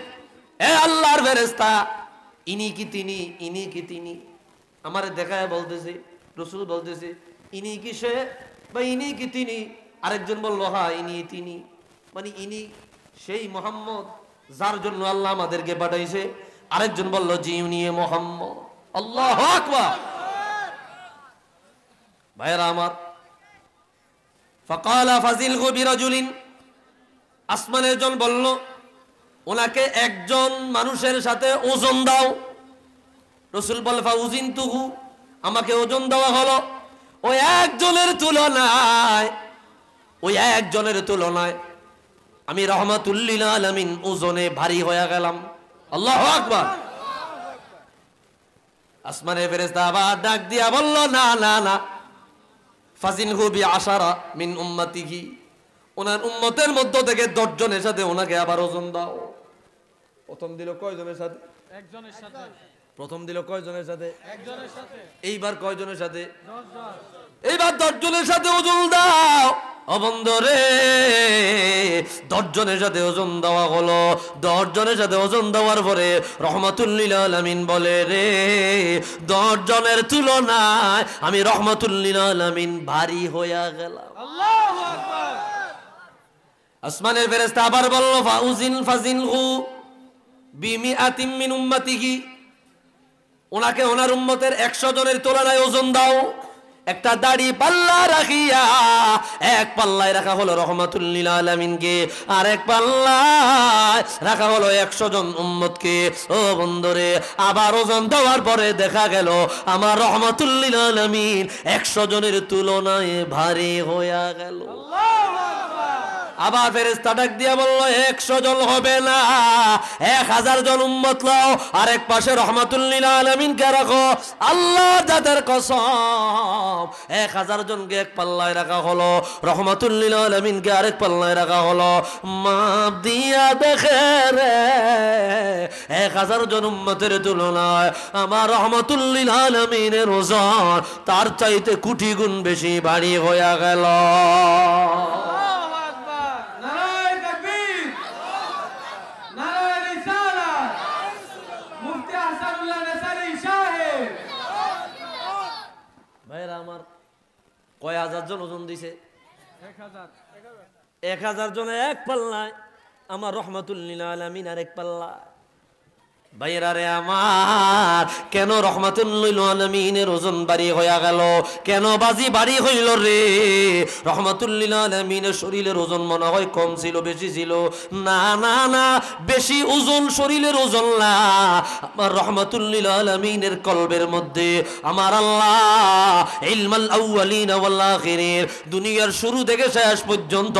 এ আল্লাহর ফেরেশতা ইনি কি তিনি, ইনি কি তিনি? আমারে দেখায় বলতেছে, রাসূল বলতেছে ইনি কি সে বা ইনি কি তিনি? আরেকজন বলল হ্যাঁ ইনি তিনি, মানে ইনি সেই মুহাম্মদ যার জন্য আল্লাহ আমাদেরকে পাঠাইছে। আরেকজন বলল জি উনি মুহাম্মদ। আল্লাহু আকবার। ভাইরা আমার, ফাকালা ফাজিলহু বিরাজুলিন, আসমানের জন বলল ওনাকে একজন মানুষের সাথে ওজন দাও। রাসূল বলে ফাউজিনতুহু, আমাকে ওজন দেওয়া হলো। ওই একজনের তুলনায় আমি রহমাতুল লিল আলামিন ওজনে ভারী হয়ে গেলাম। আল্লাহু আকবার। আসমানের ফেরেশতা আবার ডাক দিয়া বলল না না না, ফাজিনহু বিআশারা মিন উম্মতিহি, ওনার উম্মতের মধ্য থেকে 10 জনের সাথে ওনাকে আবার ওজন দাও। প্রথম দিল কয়জনের সাথে? একজনের সাথে। প্রথম দিল কয়জনের সাথে? একজনের সাথে। এইবার কয়জনের সাথে? 10 জন। এইবার 10 জনের সাথে ওজন দাও। ও বন্ধুরে 10 জনের সাথে ওজন দেওয়া হলো। 10 জনের সাথে ওজন দেওয়ার পরে রহমাতুল লিল আলামিন বলে রে 10 জনের তুলনায় আমি রহমাতুল লিল আলামিন ভারী হয়ে গেলাম। আল্লাহু আকবার। আসমানের ফেরেশতা আবার বলল ফাজিনহু বিমিআতিন মিন উম্মতিহি, ওনাকে ওনার উম্মতের 100 জনের তুলনায় ওজন দাও। একটা দাড়ি পাল্লা রাখিয়া এক পাল্লায় রাখা হলো রহমাতুল লিল আলামিনকে, আর এক পাল্লায় রাখা হলো 100 জন উম্মতকে। ও বন্ধুরে আবার ওজন দেওয়ার পরে দেখা গেল আমার রহমাতুল লিল আলামিন 100 জনের তুলনায় ভারী হয়ে গেল। আবার ফেরেশতা ডাক দিয়া বলল 100 জন হবে না, 1000 জন উম্মত লাও, আরেক পাশে রহমাতুল লিল আলামিনকে রাখো। আল্লাহ জাতের কসম 1000 জনকে এক পাল্লায় রাখা হলো, রহমাতুল লিল আলামিনকে আরেক পাল্লায় রাখা হলো। মাপ দিয়া দেখে রে 1000 জন উম্মতের তুলনায় আমার রহমাতুল লিল আলামিনের ওজন তার চাইতে কোটি গুণ বেশি ভারী হয়ে গেল। আল্লাহু আকবার, নারায়ে তাকবীর, নারায়ে রিসালাত, মুফতি আহসানুল্লাহ নেসারি সাহেব। ভাইরা আমার, কয় হাজার জন ওজন দিছে? 1000। 1000 জনে এক পাল্লায়, আমার রহমাতুল লিল আলামিন আর এক পাল্লা। ভাইরা রে আমার, কেন রহমাতুল লিল আলামিনের ওজন ভারী হয়ে গেল? কেন বাজি ভারী হইল রে? রহমাতুল লিল আলামিনের শরীরের ওজন মনে হয় কম ছিল, বেশি ছিল? না না না, বেশি ওজন শরীরের ওজন না, আমার রহমাতুল লিল আলামিনের কলবের মধ্যে আমার আল্লাহ ইলমাল আউয়ালিন ওয়াল আখিরিন, দুনিয়ার শুরু থেকে শেষ পর্যন্ত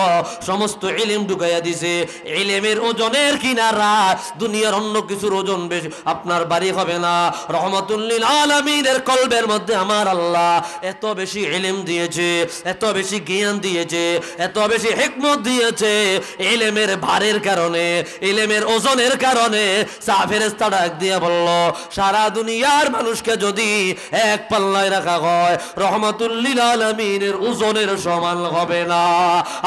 সমস্ত ইলম ঢুকাইয়া দিছে। ইলমের ওজনের কিনারা দুনিয়ার অন্য কিছুর ওজন বেশি আপনার বাড়ি হবে না। রহমাতুল লিল আলামিনের কলবের মধ্যে আমার আল্লাহ এত বেশি ইলম দিয়েছে, এত বেশি জ্ঞান দিয়েছে, এত বেশি হিকমত দিয়েছে। ইলমের ভারের কারণে, ইলমের ওজনের কারণে ফেরেশতা ডাক দিয়ে বলল, সারা দুনিয়ার মানুষকে যদি এক পাল্লায় রাখা হয় রহমাতুল লিল আলামিনের ওজনের সমান হবে না।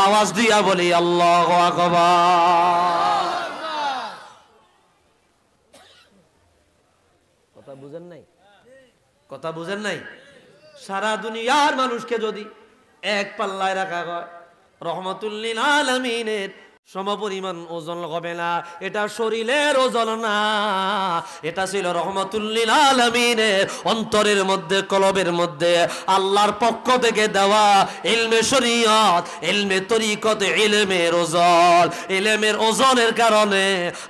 আওয়াজ দিয়া বলি আল্লাহু আকবার। কথা বুঝেন নাই? কথা বুঝেন নাই? সারা দুনিয়ার মানুষকে যদি এক পাল্লায় রাখা হয় রহমাতুল লিল আলামিনের সমপরিমাণ ওজন হবে না। এটা শরীরের ওজন না, এটা ছিল রহমাতুল লিল আলামিনের অন্তরের মধ্যে, কলবের মধ্যে আল্লাহর পক্ষ থেকে দেওয়া ইলমে শরীয়ত, ইলমে তরিকত, ইলমের ওজন। ইলমের ওজনের কারণে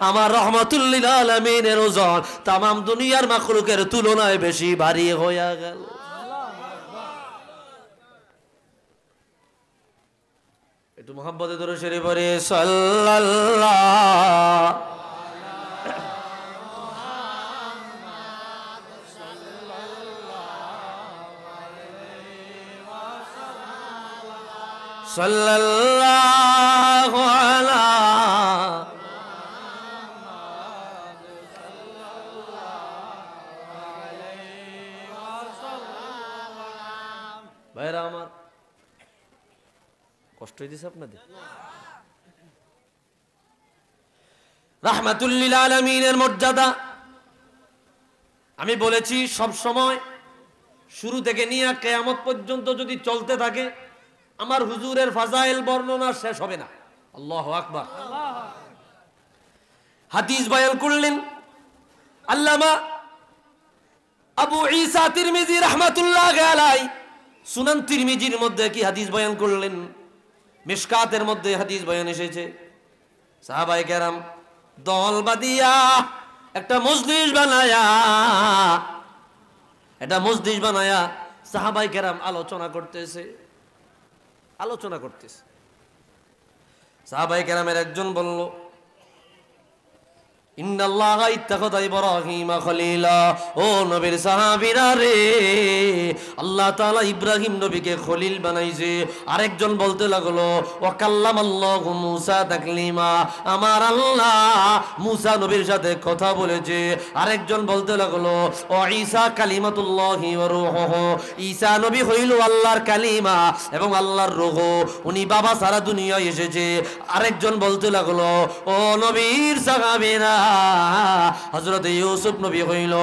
আমার রহমাতুল লিল আলামিনের ওজন তামাম দুনিয়ার মাখলুকের তুলনায় বেশি ভারী হয়ে গেল। একটু মোহাম্মতে দরুদ শরীফ পড়ে সাল্লাল্লাহ। সাল্লাল্লাহু আলা ভাইরা আমার, কষ্ট হইতেছে আপনাদের? রাহমাতুল লিল আলামিনের মর্যাদা আমি বলেছি সব সময়, শুরু থেকে নিয়ে কিয়ামত পর্যন্ত যদি চলতে থাকে আমার হুজুরের ফাজাইল বর্ণনা শেষ হবে না। আল্লাহু আকবার। হাদিস বয়ান করলেন আল্লামা আবু ঈসা তিরমিজি রাহমাতুল্লাহ আলাইহি। সুনান তিরমিজির মধ্যে কি হাদিস বয়ান করলেন? মিশকাতের মধ্যে হাদিস বয়ান এসেছে, সাহাবায়ে কেরাম দল বাঁধিয়া একটা মজলিস বানায়া, এটা মজলিস বানায়া সাহাবায়ে কেরাম আলোচনা করতেছে। সাহাবায়ে কেরামের একজন বলল, ইন্নাল্লাহা ইত্তাখাযা ইব্রাহিমা খলিলা। ও নবীর সাহাবীরা রে, আল্লাহ তাআলা ইব্রাহিম নবীকে খলিল বানাইছে। আরেকজন বলতে লাগলো, ওয়া কাল্লামাল্লাহু মূসা তাকলিমা, আমার আল্লাহ মূসা নবীর সাথে কথা বলেছে। আরেকজন বলতে লাগলো, ও ঈসা কালিমাতুল্লাহি ওয়া রূহুহু, ঈসা নবী হইল আল্লাহর কালিমা এবং আল্লাহর রূহ, উনি বাবা সারা দুনিয়ায় এসেছে। আরেকজন বলতে লাগলো, ও নবীর সাহাবীরা, হযরত ইউসুফ নবী হইল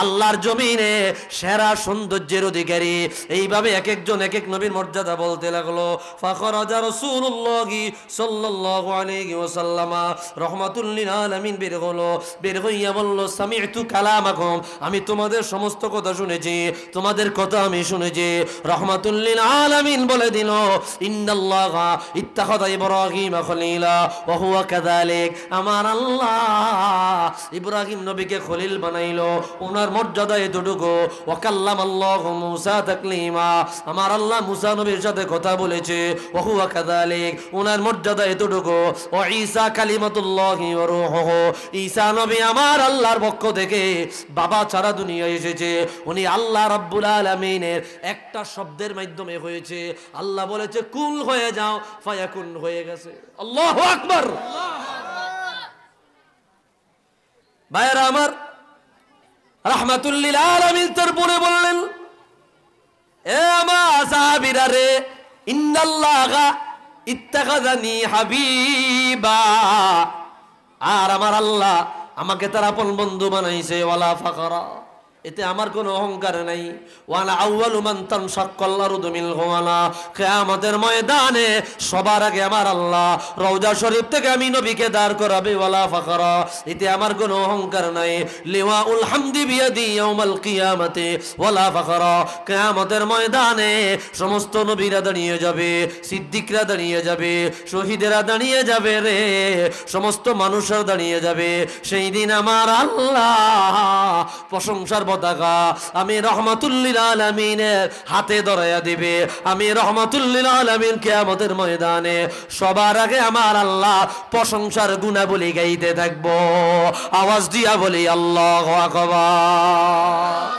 আল্লাহর জমিনে সেরা সৌন্দর্যের অধিকারী। এইভাবে এক একজন এক এক নবীর মর্যাদা বলতে লাগলো। ফাখরাজা রাসূলুল্লাহি সাল্লাল্লাহু আলাইহি ওয়াসাল্লাম রাহমাতুল লিল আলামিন বের হইয়া বলল, সামি'তু কালামাকুম, আমি তোমাদের সমস্ত কথা শুনেছি, তোমাদের কথা আমি শুনেছি। রাহমাতুল লিল আলামিন বলে দিল, ইন্নাল্লাহা ইত্তাখাযা ইব্রাহিমা খলিলা ওয়া হুয়া কাযালিক, আমার আল্লাহ ইব্রাহিম নবীকে খলিল বানাইলো, ওনার মর্যাদা এতটুকু। ওয়া কাল্লামাল্লাহু মূসা তাকলিমা, আমার আল্লাহ মূসা নবীর সাথে কথা বলেছে। ওয়া হুয়া কাযালিক, ওনার মর্যাদা এতটুকু। ওয়া ঈসা কালিমাতুল্লাহি ওয়া রূহুহু, ঈসা নবী আমার আল্লাহর পক্ষ থেকে বাবা ছাড়া দুনিয়ায় এসেছে, উনি আল্লাহ রাব্বুল আলামিনের একটা শব্দের মাধ্যমে হয়েছে। আল্লাহ বলেছে কুল হয়ে যাও, ফায়াকুন হয়ে গেছে। আল্লাহু আকবার। ভাইরা আমার, রাহমাতুল লিল আলামিন তারপরে বললেন, এ আমার সাহাবীরা রে, ইন্নাল্লাহা ইত্তাখাযানি হাবিবা, আর আমার আল্লাহ আমাকে তার আপন বন্ধু বানাইছে, ওয়ালা ফাখরা, এতে আমার কোনো অহংকার নাই। ওয়ানা আউয়ালু মান তানশাক্কাল আরদু মিনহু, ওয়ালা কিয়ামতের ময়দানে সবার আগে আমার আল্লাহ রওজা শরীফ থেকে আমি নবীকে দাঁড় করাবে, ওয়ালা ফাখরা, এতে আমার কোনো অহংকার নাই। লিওয়াউল হামদি বিয়াদি ইয়াউমাল কিয়ামতি ওয়ালা ফাখরা, কিয়ামতের ময়দানে সমস্ত নবীরা দাঁড়িয়ে যাবে, সিদ্দিকরা দাঁড়িয়ে যাবে, শহীদেরা দাঁড়িয়ে যাবে রে, সমস্ত মানুষরা দাঁড়িয়ে যাবে। সেই দিন আমার আল্লাহ প্রশংসার পতাকা আমি রহমাতুল লিল আলামিনের হাতে ধরাইয়া দিবে। আমি রহমাতুল লিল আলামিন কিয়ামতের ময়দানে সবার আগে আমার আল্লাহ প্রশংসার গুণাবলী গাইতে থাকবো। আওয়াজ দিয়া বলি আল্লাহু আকবার।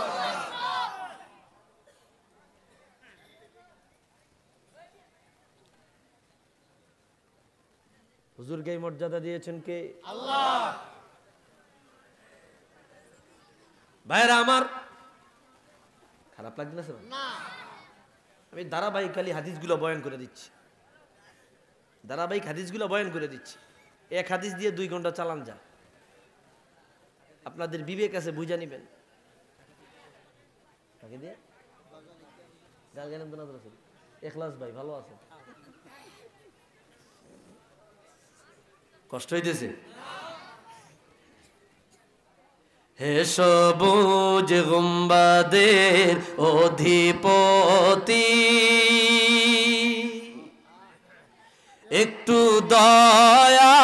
হুজুরকে এই মর্যাদা দিয়েছেন কে? আল্লাহ। ভাইরা আমার, খারাপ লাগতেছে না? আমি ধারাবাহিক খালি হাদিসগুলো বয়ান করে দিচ্ছি, ধারাবাহিক হাদিসগুলো বয়ান করে দিচ্ছি। এক হাদিস দিয়ে 2 ঘন্টা চালান যায়। আপনাদের বিবেক আছে, বুঝা নিবেন। এখলাস ভাই ভালো আছে? কষ্ট হইতেছে? হে সবুজ গুম্বাদের অধিপতি, একটু দয়া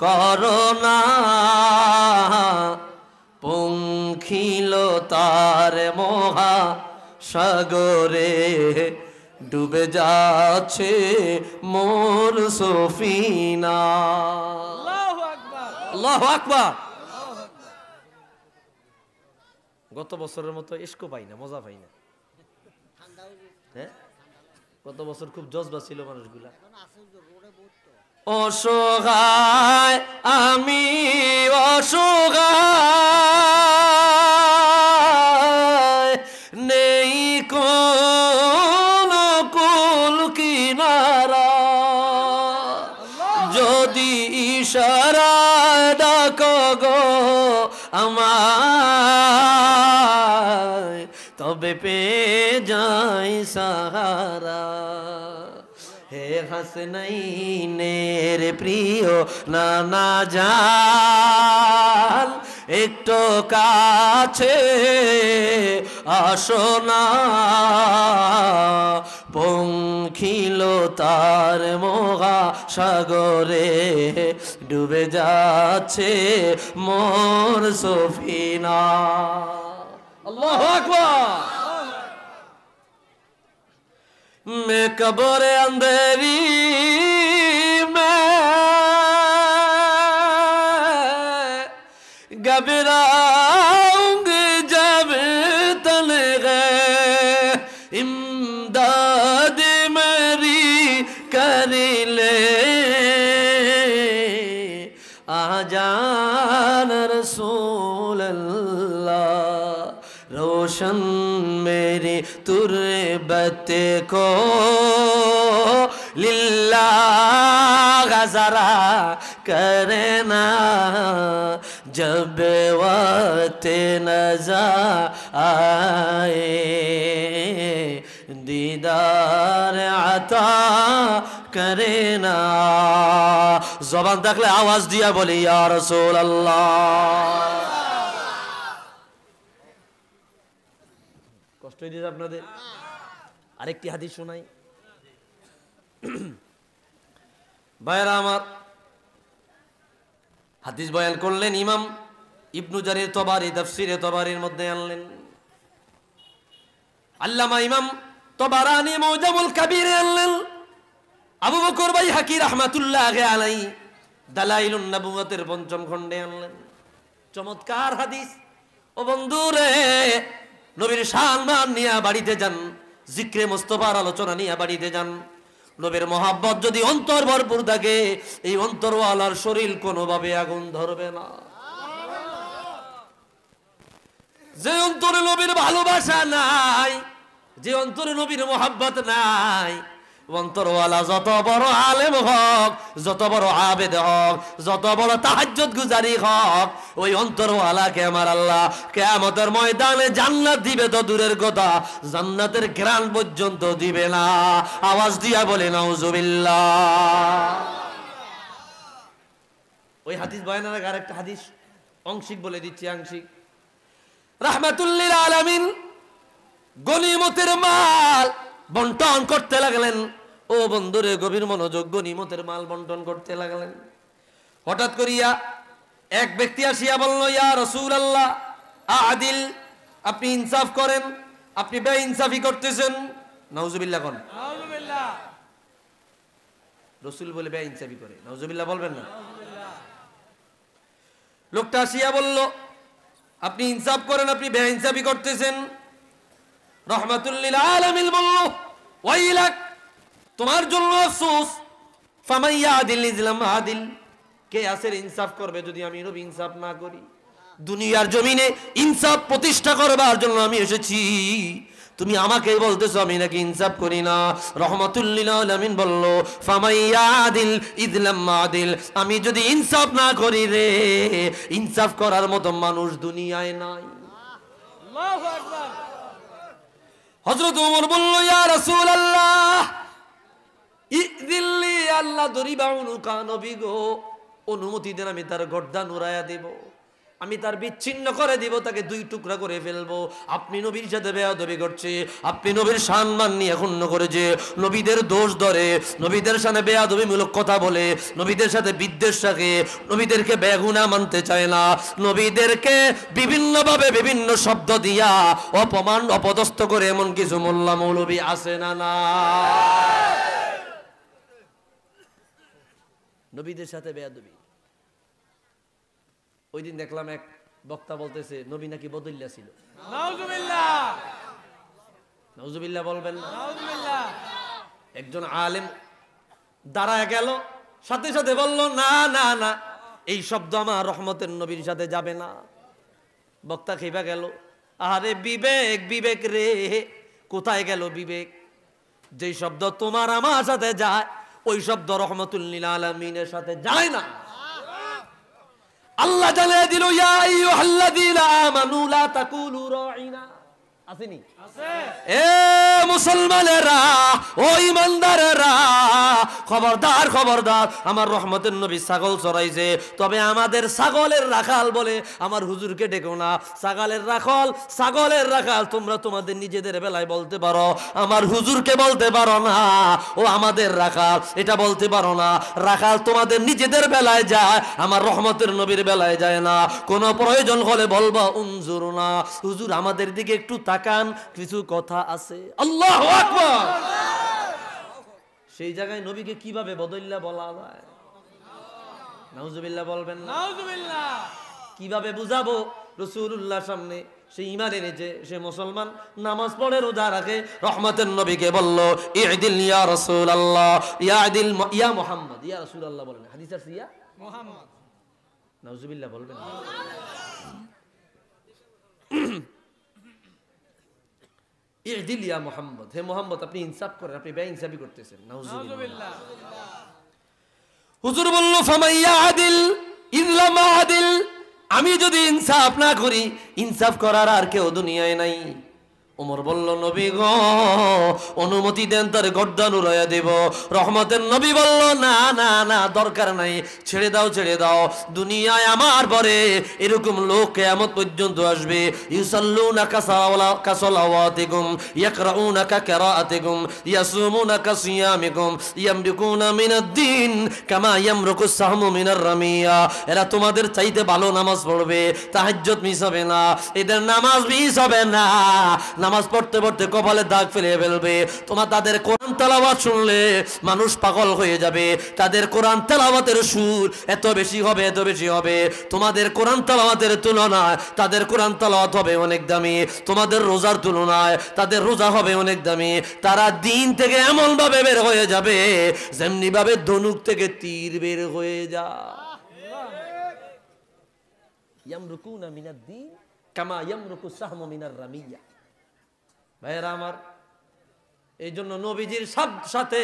করো না, পঙ্খিল তার মহা সাগরে ডুবে যাচ্ছে মোর সফিনা। আল্লাহু আকবার, আল্লাহু আকবার। গত বছরের মতো ইস্কো পাই না, মজা পাই না। হ্যাঁ, গত বছর খুব জজবা ছিল মানুষগুলা। অসহায় আমি অসহায়, নেই কোন কুল কিনারা, যদি ইশারায় ডাকো গো আমায়, তবে পেয়ে যাই সাহারা। হে হাসনাইনের প্রিয় নানা জান, একটু কাছে আসো না, পঙ্খিল তার মহা সাগরে ডুবে যাচ্ছে মোর সফিনা। আল্লাহু আকবার। मैं कब्र अंधेरी में घबराऊंगी जब तन्हे, इमदाद मेरी कर ले आजान रसूल अल्लाह, रोशन मेरी तुरबत को लिल्लाह जरा करना, जब वक्त नज़र आए दीदार अता करना। ज़बान থাকলে আওয়াজ দিয়া বলি ইয়া রাসূলুল্লাহ। কষ্ট হইছে আপনাদের? আরেকটি হাদিস শোনাই। ভাইরা আমার, হাদিস বয়ান করলেন ইমাম ইবনু জারির তবারি, তাফসিরে তবারির মধ্যে আনলেন। আল্লামা ইমাম তবারানি মুজামুল কাবীরে আনলেন। আবু বকর বাইহাকি রাহমাতুল্লাহি আলাইহি দালাইলুন নবুওয়াতের ৫ম খণ্ডে আনলেন। চমৎকার হাদিস। ও বন্ধুরে, নবীর সম্মান নিয়ে বাড়িতে যান, জিক্রে মুস্তাফার আলোচনা নিয়ে বাড়িতে যান। নবীর মহাব্বত যদি অন্তর ভরপুর থাকে, এই অন্তরওয়ালার শরীর কোনোভাবে আগুন ধরবে না। যে অন্তরে নবীর ভালোবাসা নাই, যে অন্তরে নবীর মোহাব্বত নাই, অন্তরওয়ালা যত বড় আলেম হোক, যত বড় আবেদ হোক, যত বড় তাহাজ্জুদ গুজারি হোক, ওই অন্তরওয়ালাকে আমার আল্লাহ কিয়ামতের ময়দানে জান্নাত দিবে তো দূরের কথা, জান্নাতের ঘ্রাণ পর্যন্ত দিবে না। আওয়াজ দিয়া বলে নাউজুবিল্লাহ। ওই হাদিস বয়ানের আগে আরেকটা হাদিস আংশিক বলে দিচ্ছি, আংশিক। রাহমাতুল লিল আলামিন গনিমতের মাল বন্টন করতে লাগলেন। ও বন্ধুরে গভীর মনোযোগ, গনিমতের মাল বন্টন করতে লাগলেন। হঠাৎ করিয়া এক ব্যক্তি আসিয়া বলল, ইয়া রাসূলুল্লাহ আদিল, আপনি ইনসাফ করেন, আপনি বেইনসাফি করতেছেন। নাউজুবিল্লাহ কোন? নাউজুবিল্লাহ। রাসূল বলে বেইনসাফি করে, নাউজুবিল্লাহ বলবেন না। লোকটা আসিয়া বলল, আপনি ইনসাফ করেন, আপনি বেইনসাফি করতেছেন। রাহমাতুল লিল আলামিন বলল, ওয়াইলাক, তোমার জন্য আফসোস। ফামান ইয়াদিল ইসলাম আদিল, কে আছে ইনসাফ করবে যদি আমি নবী ইনসাফ না করি? দুনিয়ার জমিনে ইনসাফ প্রতিষ্ঠা করবার জন্য আমি এসেছি, তুমি আমাকে বলতেছো আমি নাকি ইনসাফ করি না? রাহমাতুল লিল আলামিন বলল, ফামান ইয়াদিল ইসলাম আদিল, আমি যদি ইনসাফ না করি রে, ইনসাফ করার মতো মানুষ দুনিয়ায় নাই। আল্লাহু আকবার। হযরত ওমর বলল, ইয়া রাসূলুল্লাহ ইযিল্লি, আল্লাহ দরিবাউনুকা, নবী গো অনুমতি দেন, আমি তার গর্দান উড়াইয়া দেব, আমি তার বিচ্ছিন্ন করে দিব, তাকে দুই টুকরা করে ফেলবো। আপনি নবীর সাথে বেয়াদবি করছে, আপনি নবীর সম্মান নিয়ে ক্ষুণ্ণ করেছে, নবীদের দোষ ধরে, নবীদের সাথে বেয়াদবিমূলক কথা বলে, নবীদের সাথে বিদ্বেষ রাখে, নবীদেরকে বেগুনা মানতে চায় না, নবীদেরকে বিভিন্নভাবে বিভিন্ন শব্দ দিয়া অপমান অপদস্থ করে এমন কিছু মোল্লা মৌলবী আছে না? না, নবীদের সাথে বেয়াদবি। ওই দিন দেখলাম এক বক্তা বলতেছে নবী নাকি বদল্লা ছিল। নাউজুবিল্লাহ। নাউজুবিল্লাহ বলবেন না। নাউজুবিল্লাহ। একজন আলেম দাঁড়ায় গেল, সাথে সাথে বলল, না না না, এই শব্দ আমার রহমতের নবীর সাথে যাবে না। বক্তা খেপা গেল, আরে বিবেক, বিবেক রে, কোথায় গেল বিবেক? যেই শব্দ তোমার আমার সাথে যায়, ওই শব্দ রহমতুল লিল আলামিনের সাথে যায় না। আল্লাহ জানিয়ে দিল, ইয়া আইয়ুহাল্লাযীনা আমানু লা তাকুলু রাঈনা। আসেনি? আছে। এ মুসলমানেরা, ও ইমানদারেরা, খবরদার খবরদার, আমার রহমতের নবী ছাগল চড়াইছে, তবে আমাদের ছাগলের রাখাল বলে আমার হুজুরকে ডেকো না। ছাগলের রাখাল, ছাগলের রাখাল তোমরা তোমাদের নিজেদের বেলায় বলতে পারো, আমার হুজুরকে বলতে পারো না ও আমাদের রাখাল, এটা বলতে পারো না। রাখাল তোমাদের নিজেদের বেলায় যায়, আমার রহমতের নবীর বেলায় যায় না। কোনো প্রয়োজন হলে বলবা উনজুরনা, হুজুর আমাদের দিকে একটু তাকান, কিছু কথা আছে। আল্লাহু আকবার। সেই জায়গায় নবীকে কিভাবে বদল্লা বলা যায়? নাউজুবিল্লাহ বলবেন না। নাউজুবিল্লাহ। কিভাবে বুঝাবো? রাসূলুল্লাহর সামনে সে ঈমান এনেছে, সে মুসলমান, নামাজ পড়ে, রোজা রাখে, রহমতের নবীকে বলল, ইদিল ইয়া রাসূলুল্লাহ, ইয়া আদিল ইয়া মুহাম্মদ, ইয়া রাসূলুল্লাহ বলেন, হাদিস আছে ইয়া মুহাম্মদ। নাউজুবিল্লাহ বলবেন না। ইদিল ইয়া মুহাম্মদ, হে মুহাম্মদ আপনি ইনসাফ করেন, আপনি বেইনসাফি করতেছেন। নাউজুবিল্লাহ। হুজুর বলল, ফামান ইয়াদিল ইযলাম আদিল, আমি যদি ইনসাফ না করি, ইনসাফ করার আর কেউ দুনিয়ায় নাই। ওমর বলল, নবী গো অনুমতি দেন, তার গর্দান উড়াইয়া দেব। রহমতের নবী বলল, না না না, দরকার নাই, ছেড়ে দাও ছেড়ে দাও। দুনিয়ায় আমার পরে এরকম লোক কিয়ামত পর্যন্ত আসবে, ইউসাল্লুনা কাসালাওয়াতিকুম, ইয়াকরাউনা কারাআতিকুম, ইয়াসুমুনা কাসিয়ামিকুম, ইয়ামরুকুনা মিনাদ-দ্বীন কামা ইয়ামরুকুস সাহমু মিনার রামিয়া। এরা তোমাদের চাইতে ভালো নামাজ পড়বে, তাহাজ্জুদ মিস হবে না, এদের নামাজ মিস হবে না, নামাজ পড়তে পড়তে কপালে দাগ ফেলে ফেলবে। তোমার তাদের কোরআন তেলাওয়াত শুনলে মানুষ পাগল হয়ে যাবে, তাদের কোরআন তেলাওয়াতের সুর এত বেশি হবে, এত বেশি হবে, তোমাদের কোরআন তেলাওয়াতের তুলনায় তাদের কোরআন তেলাওয়াত হবে অনেক দামি, তোমাদের রোজার তুলনায় তাদের রোজা হবে অনেক দামি। তারা দিন থেকে এমন ভাবে বের হয়ে যাবে যেমনি ভাবে ধনুক থেকে তীর বের হয়ে যায়। ইয়ামরুকুনা মিনাদ-দ্বীন কামা ইয়ামরুকু সাহমু মিনার রামিয়া। ভাইয়েরা আমার, এই জন্য নবীজির সাথে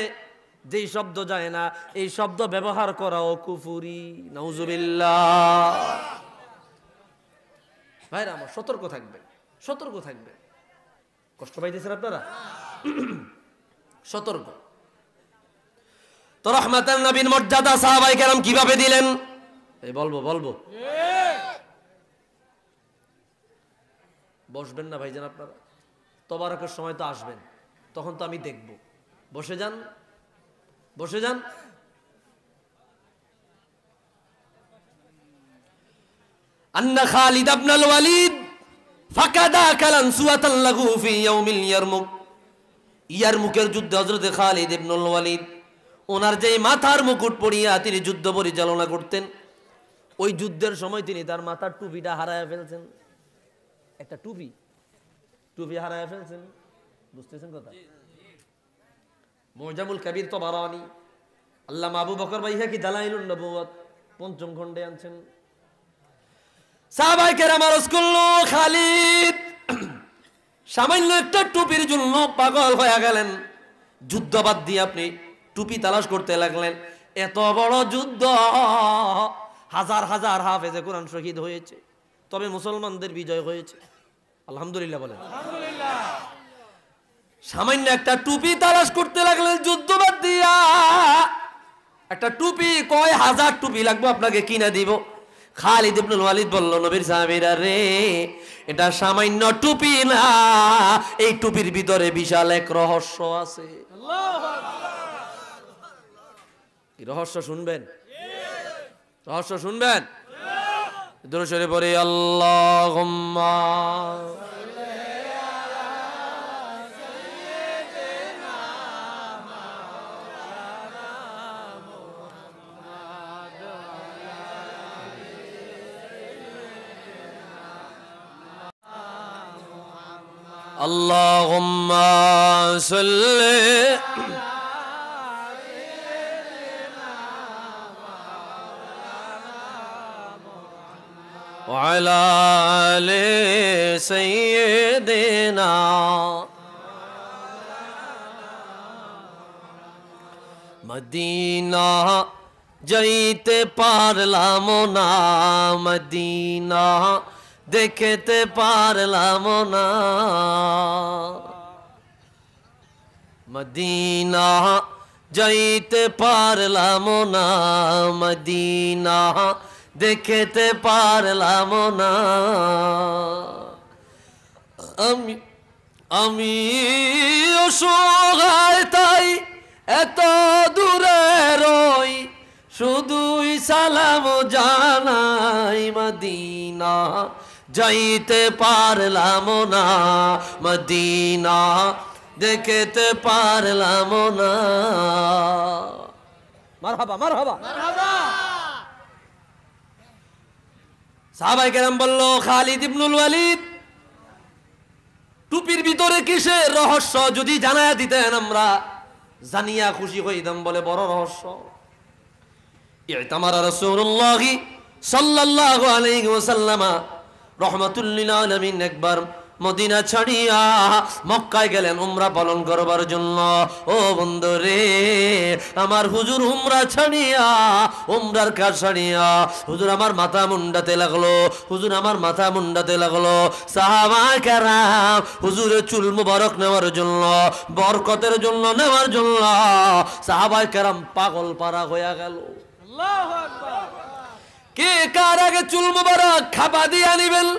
যেই শব্দ যায় না এই শব্দ ব্যবহার করাও কুফুরি। নাউজুবিল্লাহ। ভাইরা আমার, সতর্ক থাকবেন, সতর্ক থাকবেন। কষ্ট পাইতেছেন আপনারা? সতর্ক। তো রহমাতান নবীর মর্যাদা সাহাবায়ে কেরাম কিভাবে দিলেন? এই বলবো। বসবেন না ভাইজান আপনারা? তবারকের সময় তো আসবেন, তখন তো আমি দেখব। বসে যান। আন্না খালিদ ইবনুল ওয়ালিদ ফাকাদা কালান সুওয়াতান লাহু ফি ইয়াউমিল ইয়ারমুক। ইয়ারমুকের যুদ্ধে হযরত খালিদ ইবনুল ওয়ালিদ ওনার যেই মাথার মুকুট পরিয়া তিনি যুদ্ধ পরিচালনা করতেন, ওই যুদ্ধের সময় তিনি তার মাথার টুপিটা হারায় ফেলছেন। একটা টুপি হারায় ফেলছেন। বুঝতেছেন কথা? মুজামুল কবির তবারানি, আল্লামা আবু বকর বাইহাকি দালাইলুন নবুওয়াত পঞ্চম খণ্ডে আনছেন। সাহাবায়ে কেরাম আরজ করলো, খালিদ সামান্য একটা টুপির জন্য পাগল হয়ে গেলেন। যুদ্ধ বাদ দিয়ে আপনি টুপি তালাশ করতে লাগলেন। এত বড় যুদ্ধ, হাজার হাজার হাফেজে কোরআন শহীদ হয়েছে, তবে মুসলমানদের বিজয় হয়েছে। আলহামদুলিল্লাহ বলেন। সামান্য একটা টুপি তালাশ করতে লাগলেন যুদ্ধ বাদ দিয়া। একটা টুপি কয় হাজার টুপি লাগবে আপনাকে কিনে দিব। খালিদ ইবনুল ওয়ালিদ বলল, নবীর সাহাবীরা রে, এটা সামান্য টুপি না, এই টুপির ভিতরে বিশাল এক রহস্য আছে। কি রহস্য শুনবেন? রহস্য শুনবেন? দুরূদ শরীফ পড়ে আল্লাহুম্মা আল্লাহুম্মা সাল্লি وعلى آل سيدنا মদিনা যাইতে পারলাম না, মদিনা দেখতে পারলাম না, মদিনা যাইতে পারলাম না, মদিনা দেখতে পারলাম না। আমি অসহায় তাই এত দূরে রই, শুধুই সালাম জানাই, মদিনা যাইতে পারলাম না, মদিনা দেখতে পারলাম না। মারহাবা মারহাবা মারহাবা। সাহাবায়ে কেরাম বলল, খালিদ ইবনুল ওয়ালিদ টুপির ভিতরে কিসের রহস্য যদি জানায়া দিতেন আমরা জানিয়া খুশি হইতাম। বলে, বড় রহস্য। ইতামারা রাসূলুল্লাহ সাল্লাল্লাহু আলাইহি ওয়াসাল্লাম রাহমাতুল লিল আলামিন একবার মদিনা ছাড়িয়া মক্কায় গেলেন উমরা পালন করবার জন্য। ও বন্ধুরে আমার, হুজুর উমরা ছাড়িয়া, উমরার কাজ ছাড়িয়া হুজুর আমার মাথা মুন্ডাতে লাগলো, হুজুর আমার মাথা মুন্ডাতে লাগলো। সাহাবায়ে কেরাম হুজুরের চুল মুবারক নেওয়ার জন্য, বরকতের জন্য নেওয়ার জন্য সাহাবায়ে কেরাম পাগল পারা হয়ে গেল। আল্লাহু আকবার। কে কার আগে চুল মুবারক খাপা দিয়া নিবেন?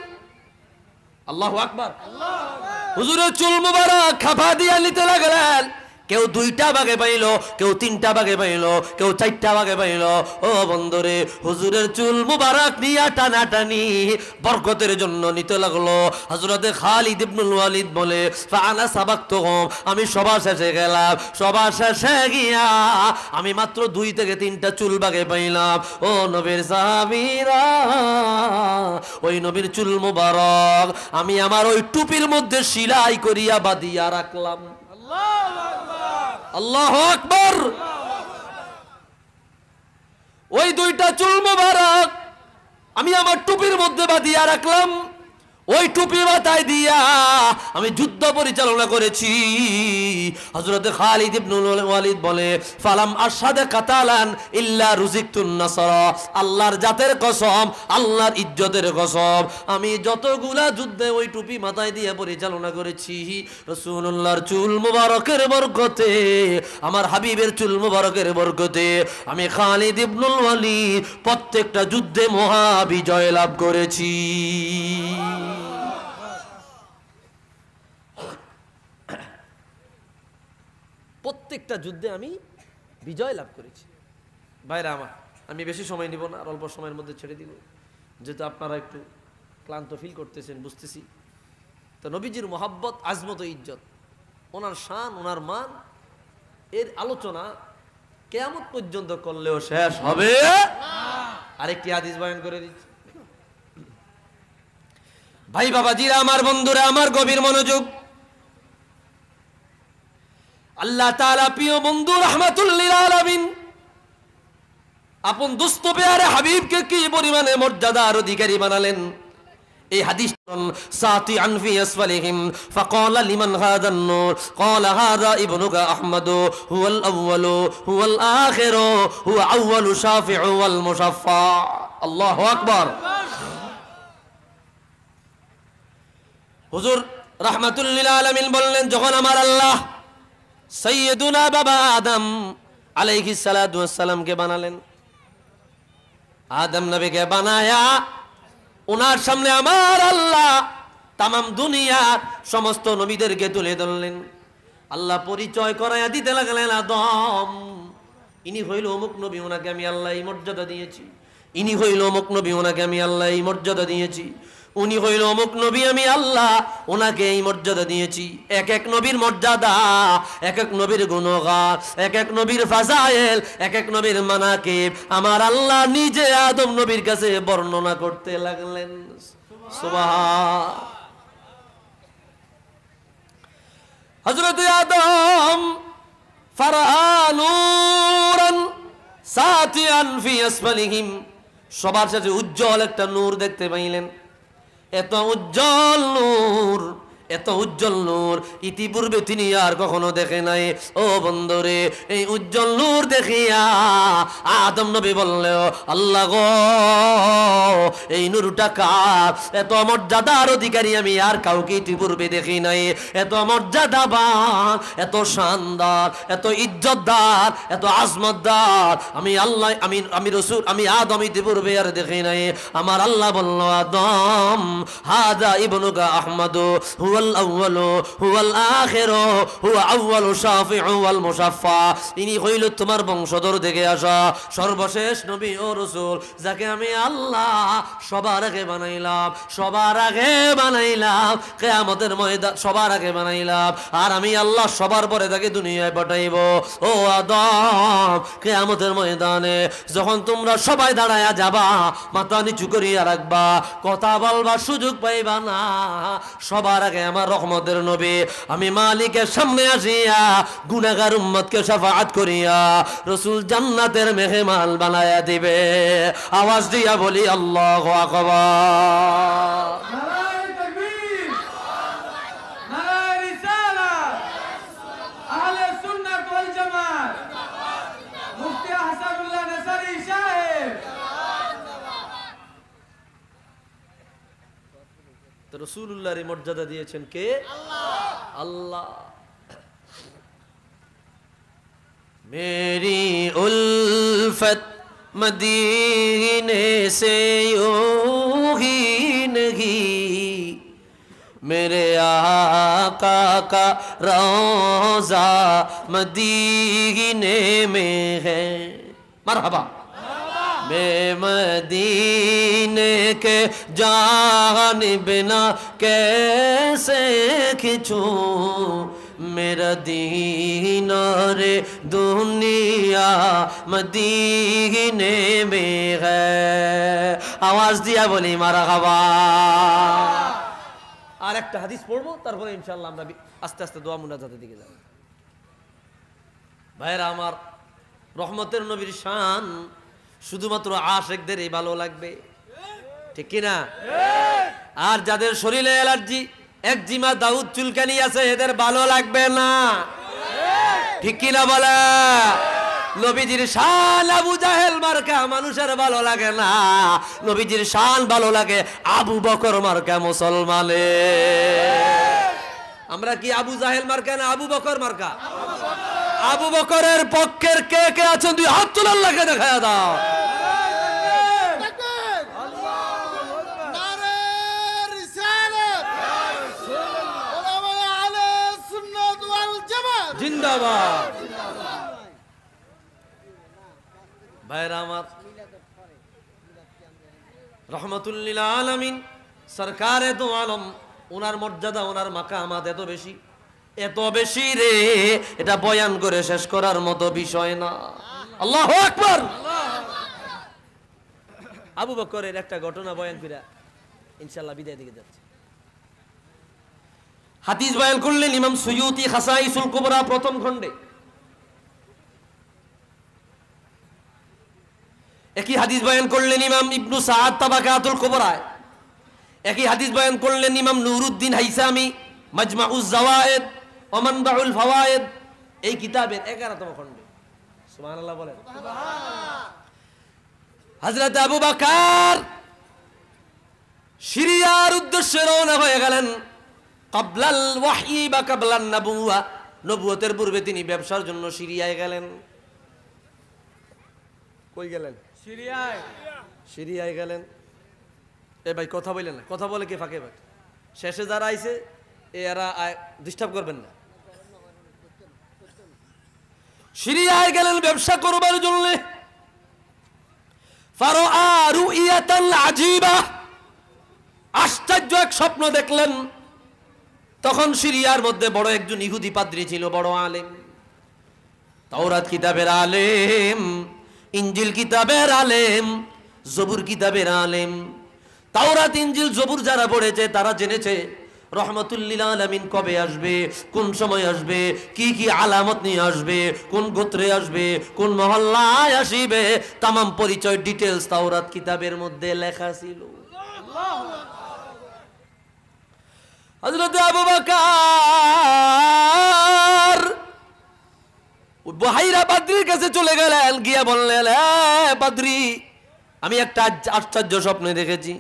আল্লাহু আকবার। হুজুরের চুল মুবারক খাপা দিয়া নিতে লাগলেন। কেউ 2টা ভাগে পাইল, কেউ 3টা ভাগে পাইল, কেউ 4টা ভাগে পাইল। ও বন্ধুরে, হুজুরের চুল মুবারক নিয়া টানাটানি বরকতের জন্য নিতে লাগলো। হযরতে খালিদ ইবনুল ওয়ালিদ বলে, ফাআনা সাবাকতুহুম, আমি সবার শেষে গেলাম। সবার শেষে গিয়া আমি মাত্র 2 থেকে 3টা চুল ভাগে পাইলাম। ও নবীর সাহাবীরা, ওই নবীর চুল মুবারক আমি আমার ওই টুপির মধ্যে সেলাই করিয়া বাঁধিয়া রাখলাম। আল্লাহু আকবার। ওই 2টা চুল মুবারক আমি আমার টুপির মধ্যে বাঁধিয়া রাখলাম। ওই টুপি মাথায় দিয়া আমি যুদ্ধ পরিচালনা করেছি। হযরত খালিদ ইবনুল ওয়ালিদ বলে, ফালাম আশহাদা কাতালান ইল্লা রুজিকতুন নাসরা, আল্লাহর জাতের কসম, আল্লাহর ইজ্জতের কসম, আমি যতগুলা যুদ্ধে ওই টুপি মাথায় দিয়ে পরিচালনা করেছি, রাসূলুল্লাহর চুল মুবারকের বরকতে, আমার হাবিবের চুল মুবারকের বরকতে আমি খালিদ ইবনুল ওয়ালিদ প্রত্যেকটা যুদ্ধে মহা বিজয় লাভ করেছি। প্রত্যেকটা যুদ্ধে আমি বিজয় লাভ করেছি। ভাইরা আমার, আমি বেশি সময় নিব না, আর অল্প সময়ের মধ্যে ছেড়ে দিব, যেহেতু আপনারা একটু ক্লান্ত ফিল করতেছেন বুঝতেছি। তো নবীজির মোহাব্বত, আজমত, ইজ্জত, ওনার শান, ওনার মান, এর আলোচনা কিয়ামত পর্যন্ত করলেও শেষ হবে। আরেকটি হাদিস বয়ান করে দিচ্ছি। ভাই বাবাজিরা, আমার বন্ধুরা, আমার গভীর মনোযোগ। আল্লাহ তাআলা প্রিয় বন্ধু রাহমাতুল লিল আলামিন আপন দোস্ত পেয়ারে হাবিবকে কি পরিমাণে মর্যাদার অধিকারী বানালেন। এই হাদিস সাতি আনফি আসফালিহিম ফাকালা লিমান হাদান নূর ক্বালা হাযা ইবনুকা আহমদ হুয়াল আউয়ালু হুয়াল আখিরু হুয়া আউয়ালু শাফিউ ওয়াল মুশাফফা। আল্লাহু আকবার। হুজুর রাহমাতুল লিল আলামিন বললেন, যখন আমার আল্লাহ সাইয়্যিদুনা বাবা আদম আলাইহিস সালাতু ওয়াস সালামকে বানালেন, আদম নবীকে বানায়া ওনার সামনে আমার আল্লাহ তামাম দুনিয়ার সমস্ত নবীদেরকে তুলে ধরলেন। আল্লাহ পরিচয় করাইয়া দিতে লাগলেন, আদম ইনি হইল অমুক নবী, ওনাকে আমি আল্লাহ এই মর্যাদা দিয়েছি। ইনি হইল অমুক নবী, ওনাকে আমি আল্লাহ এই মর্যাদা দিয়েছি। উনি হইল অমুক নবী, আমি আল্লাহ ওনাকে এই মর্যাদা দিয়েছি। এক এক নবীর মর্যাদা, এক এক নবীর গুণগান, এক এক নবীর ফাজায়েল, এক এক নবীর মানাকিব আমার আল্লাহ নিজে আদম নবীর কাছে বর্ণনা করতে লাগলেন। সুবহান। হযরত আদম ফারানুরান সাতিয়ান ফি আসফালিহিম, সবার সাথে উজ্জ্বল একটা নূর দেখতে পাইলেন। এত উজ্জ্বল নূর, এত উজ্জ্বল নূর ইতিপূর্বে তিনি আর কখনো দেখে নাই। ও বন্ধুরে, এই উজ্জ্বল নূর দেখিয়া আদম নবী বললেও, আল্লাহ গো এই নূরটা কার? এত মর্যাদার অধিকারী আমি আর কাউকে ইতিপূর্বে দেখি নাই। এত মর্যাদাবান, এত শানদার, এত ইজ্জতদার, এত আজমতদার আমি আল্লাহ, আমি রাসূল, আমি আদম ইতিপূর্বে আর দেখি নাই। আমার আল্লাহ বলল, আদম হাদা ইবনুকা আহমদ হুয়াল আউয়ালু হুয়াল আখিরু হুয়া আউয়ালু শাফিউ ওয়াল মুশাফফা। ইনি হইল তোমার বংশধর থেকে আসা সর্বশেষ নবী ও রাসূল, যাকে আমি আল্লাহ সবার আগে বানাইলাম, সবার আগে বানাইলাম, কিয়ামতের ময়দান সবার আগে বানাইলাম, আর আমি আল্লাহ সবার পরে তাকে দুনিয়ায় পাঠাইব। ও আদম, কিয়ামতের ময়দানে যখন তোমরা সবাই দাঁড়ায়া যাবা, মাথা নিচু করিয়া রাখবা, কথা বলবার সুযোগ পাইবা না। সবার আগে আমার রহমতের নবী আমি মালিকের সামনে আসিয়া গুনাহগার উম্মতকে শাফাআত করিয়া রাসূল জান্নাতের মেহমান বানায়া দিবে। আওয়াজ দিয়া বলি আল্লাহু আকবার। নারায়ে তাকবীর, নারায়ে রিসালাত, আহলে সুন্নাত ওয়াল জামাত, মুফতি হাসানুল্লাহ নাসারি সাহেব। তো রাসূলুল্লাহর মর্যাদা দিয়েছেন কে? আল্লাহ। मेरी उल्फत मदीने से यूं ही नहीं, मेरे आका का रोज़ा मदीने में है। मरहबा। मैं मदीने के जानिब ना कैसे खिंचूं, मेरा दीनारे दुनिया मदीने में है। आवाज दिया बोली मारहाबा। আর একটা হাদিস পড়বো, তারপরে ইনশাআল্লাহ আমরা আস্তে আস্তে দোয়া মুনাজাতের দিকে যাব। ভাইরা আমার, রহমতের নবীর শান শুধুমাত্র আশিকদেরই ভালো লাগবে, ঠিক কিনা? আর যাদের শরীরে অ্যালার্জি, একজিমা, দাউদ, চুলকানি আছে, এদের ভালো লাগবে না। ঠিক কিনা বলে? নবীজির শান আবু জাহেল মার্কা মানুষের ভালো লাগে না, নবীজির শান ভালো লাগে আবু বকর মার্কা মুসলমানের। আমরা কি আবু জাহেল মার্কা না আবু বকর মার্কা? আবু বকরের পক্ষের কে কে আছেন দুই হাত তুলে আল্লাহকে দেখায়া দাও। জিন্দাবাদ। ভাইরা আমার, রহমাতুল্লিল আলামিন সরকারে দো আলম, ওনার মর্যাদা, ওনার মাকামাত এত বেশি, এত বেশি রে, এটা বয়ান করে শেষ করার মতো বিষয় না। আল্লাহু আকবার। আবু বকরের একটা ঘটনা বয়ান করে ইনশাআল্লাহ বিদায় দিকে যাচ্ছে। হাদিস বয়ান করলেন ইমাম সুয়ুতি খাসাইসুল কুবরা প্রথম খণ্ডে। একই হাদিস বয়ান করলেন ইমাম ইবনু সাআদ তাবাকাতুল কুবরায়। একই হাদিস বয়ান করলেন ইমাম নুরউদ্দিন হাইসামি মাজমাউজ জাওয়ায়েদ ওয়া মানবাউল ফাওয়ায়েদ, এই কিতাবের 11তম খণ্ডে। সুবহানাল্লাহ বলেন। হযরত আবু বকর সিরিয়ার উদ্দেশ্যে রওনা হয়ে গেলেন। কাবলাল ওয়াহয়ি বা কাবলান নবুওয়া, নবুয়তের পূর্বে তিনি ব্যবসার জন্য সিরিয়ায় গেলেন। কই গেলেন? সিরিয়ায়। সিরিয়ায় গেলেন। এ ভাই কথা বললেন না, কথা বলে কে ফাঁকে ভাই? শেষে যারা আইছে এরা ডিস্টার্ব করবেন না। সিরিয়ায় গেলেন ব্যবসা করবার জন্য। ফারাআ রুইয়াতান আজীবা, আশ্চর্য এক স্বপ্ন দেখলেন। তখন সিরিয়ার মধ্যে বড় একজন ইহুদি পাদ্রী ছিল, বড় আলেম, তাওরাত কিতাবের আলেম, ইনজিল কিতাবের আলেম, জবুর কিতাবের আলেম। তাওরাত, ইনজিল, জবুর যারা পড়েছে তারা জেনেছে রহমাতুল্লিল আলামিন কবে আসবে, কোন সময় আসবে, কি কি আলামত নিয়ে আসবে, কোন গোত্রে আসবে, কোন মহল্লায় আসিবে, তামাম পরিচয় ডিটেলস তাওরাত কিতাবের মধ্যে লেখা ছিল। হযরত আবু বকর বুহাইরা বাদ্রীর কাছে চলে গেলেন, গিয়া বললেন, বাদ্রী, আমি একটা আশ্চর্য স্বপ্নে দেখেছি।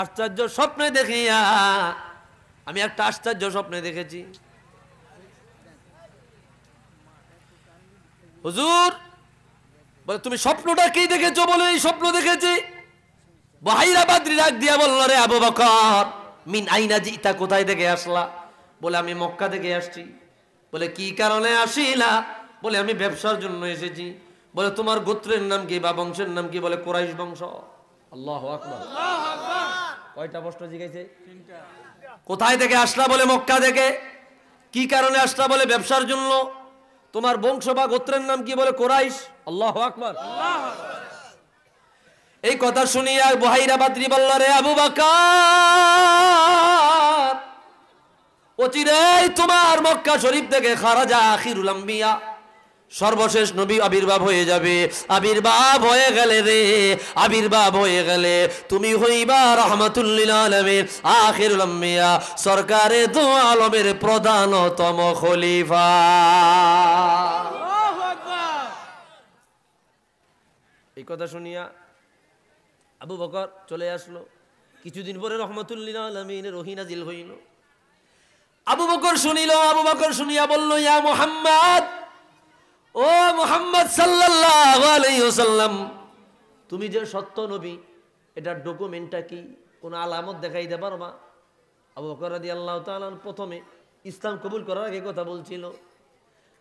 আশ্চর্য স্বপ্নে দেখিয়া আমি একটা আশ্চর্য স্বপ্নে দেখেছি। হুজুর বলে, তুমি স্বপ্নটা কি দেখেছো? বলে, এই স্বপ্ন দেখেছি। বুহাইরা বাদ্রী ডাক দিয়া বলল, রে আবু বকর, মিন আইনা জিতা, কোথায় থেকে আসলা? বলে, আমি মক্কা থেকে আসছি। বলে, কি কারণে আসিলা? বলে, আমি ব্যবসার জন্য এসেছি। বলে, তোমার গোত্রের নাম কি বা বংশের নাম কি? বলে, কুরাইশ বংশ। আল্লাহু আকবার। কয়টা প্রশ্ন জিজ্ঞাসা? কোথায় থেকে আসলা? বলে, মক্কা থেকে। কি কারণে আসলা? বলে, ব্যবসার জন্য। তোমার বংশ বা গোত্রের নাম কি? বলে, কুরাইশ। আল্লাহু আকবার। এই কথা শুনিয়া বুহাইরা বাদ্রী বলল, রে আবু বকর, অচিরেই তোমার মক্কা শরীফ থেকে খারাজা আখিরুল আম্বিয়া, সর্বশেষ নবী আবির্ভাব হয়ে যাবে। আবির্ভাব হয়ে গেলে রে, আবির্ভাব হয়ে গেলে তুমি হইবা রাহমাতুল্লিল আলামিন আখিরুল আম্বিয়া, সরকারে দো আলমের প্রধানতম খলিফা। আল্লাহু আকবার। এই কথা শুনিয়া আবু বকর চলে আসলো। কিছুদিন পরে রহমাতুল্লিল আলামিনের ওহী নাজিল হইল। আবু বকর শুনিল। আবু বকর শুনিয়া বলল, ইয়া মুহাম্মদ, ও মুহাম্মদ সাল্লাল্লাহু আলাইহি ওয়াসাল্লাম, তুমি যে সত্য নবী, এটার ডকুমেন্টটা কি? কোন আলামত দেখাইতে পারবা? আবু বকর রাদিয়াল্লাহু তাআলা প্রথমে ইসলাম কবুল করার আগে কথা বলছিল।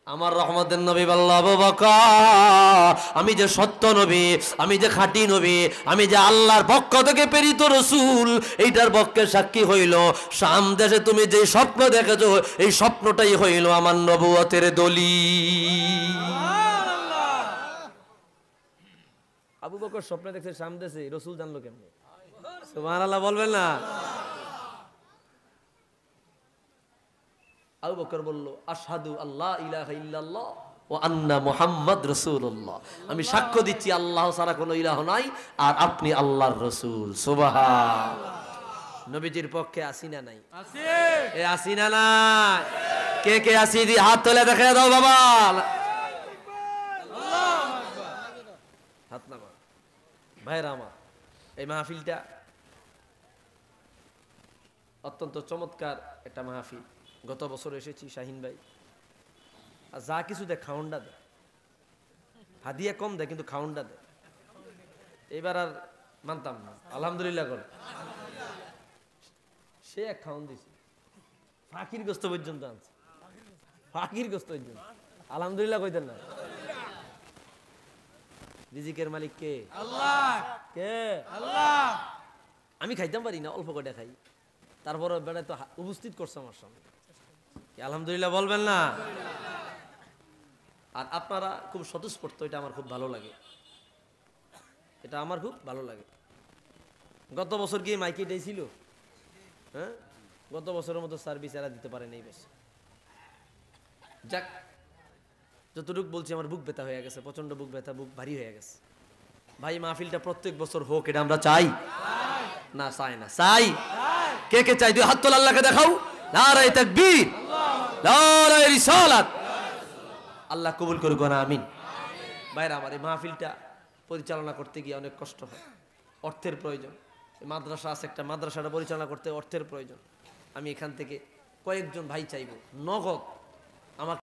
আমার রহমতের নবী বলল, আবু বকর, আমি যে সত্য নবী, আমি যে খাঁটি নবী, আমি যে আল্লাহর পক্ষ থেকে প্রেরিত রাসূল, এইটার পক্ষে সাক্ষী হইল শাম দেশে তুমি যে স্বপ্ন দেখেছো, এই স্বপ্নটাই হইল আমার নবুয়তের দলিল। আবু বকর স্বপ্ন দেখছে শাম দেশে, রাসূল জানলো কেমনে? সুবহানাল্লাহ বলবেন না? আবু বকর বলল, আশহাদু আল্লা ইলাহা ইল্লাল্লাহ ওয়া আন্না মুহাম্মাদ রাসূলুল্লাহ, আমি সাক্ষ্য দিচ্ছি আল্লাহ ছাড়া কোনো ইলাহ নাই আর আপনি আল্লাহর রাসূল। সুবহান। নবীজির পক্ষে আসি না নাই? আছে এ আসি না নাই? কে কে আসি দি হাত তোলে দেখে দাও বাবা। হাত নামা। ভাইরা আমার, এই মাহফিলটা অত্যন্ত চমৎকার একটা মাহফিল। গত বছর এসেছি শাহিন ভাই, আর যা কিছু দেয় খাউন্ডা দেয়, হাদিয়া কম দেয় কিন্তু খাউন্ডা দেয়। এবার আর মানতাম না, আলহামদুলিল্লাহ করে সে এক খাউন দিছে, ফাকির গোস্ত পর্যন্ত আনছে, ফাকির গোস্ত পর্যন্ত। আলহামদুলিল্লাহ কইতেন না? রিজিকের মালিক কে? আল্লাহ। কে? আল্লাহ। আমি খাইতাম পারি না, অল্প কয়টা খাই, তারপরে বেড়ায় তো উপস্থিত করছে আমার সামনে, কি আলহামদুলিল্লাহ বলবেন না? আর আপনারা খুব স্বতঃস্ফূর্ত, এটা আমার খুব ভালো লাগে, এটা আমার খুব ভালো লাগে। গত বছর গিয়ে মাইকে এটাই ছিল, হ্যাঁ, গত বছরের মতো সার্ভিস এরা দিতে পারে নাই। বেশ যাক, যতটুকু বলছি আমার বুক ব্যথা হয়ে গেছে, প্রচন্ড বুক ব্যথা, বুক ভারী হয়ে গেছে। ভাই মাহফিলটা প্রত্যেক বছর হোক, এটা আমরা চাই না? চাই না? চাই। কে কে চাই? দুই হাত তোলা, আল্লাহকে দেখাও। নারায়ে তাকবীর, নারায়ে রিসালাত। আল্লাহ কবুল করুক না, আমিন। ভাইরা আমার, এই মাহফিলটা পরিচালনা করতে গিয়ে অনেক কষ্ট হয়, অর্থের প্রয়োজন। মাদ্রাসা আছে একটা, মাদ্রাসাটা পরিচালনা করতে অর্থের প্রয়োজন। আমি এখান থেকে কয়েকজন ভাই চাইব নগদ আমার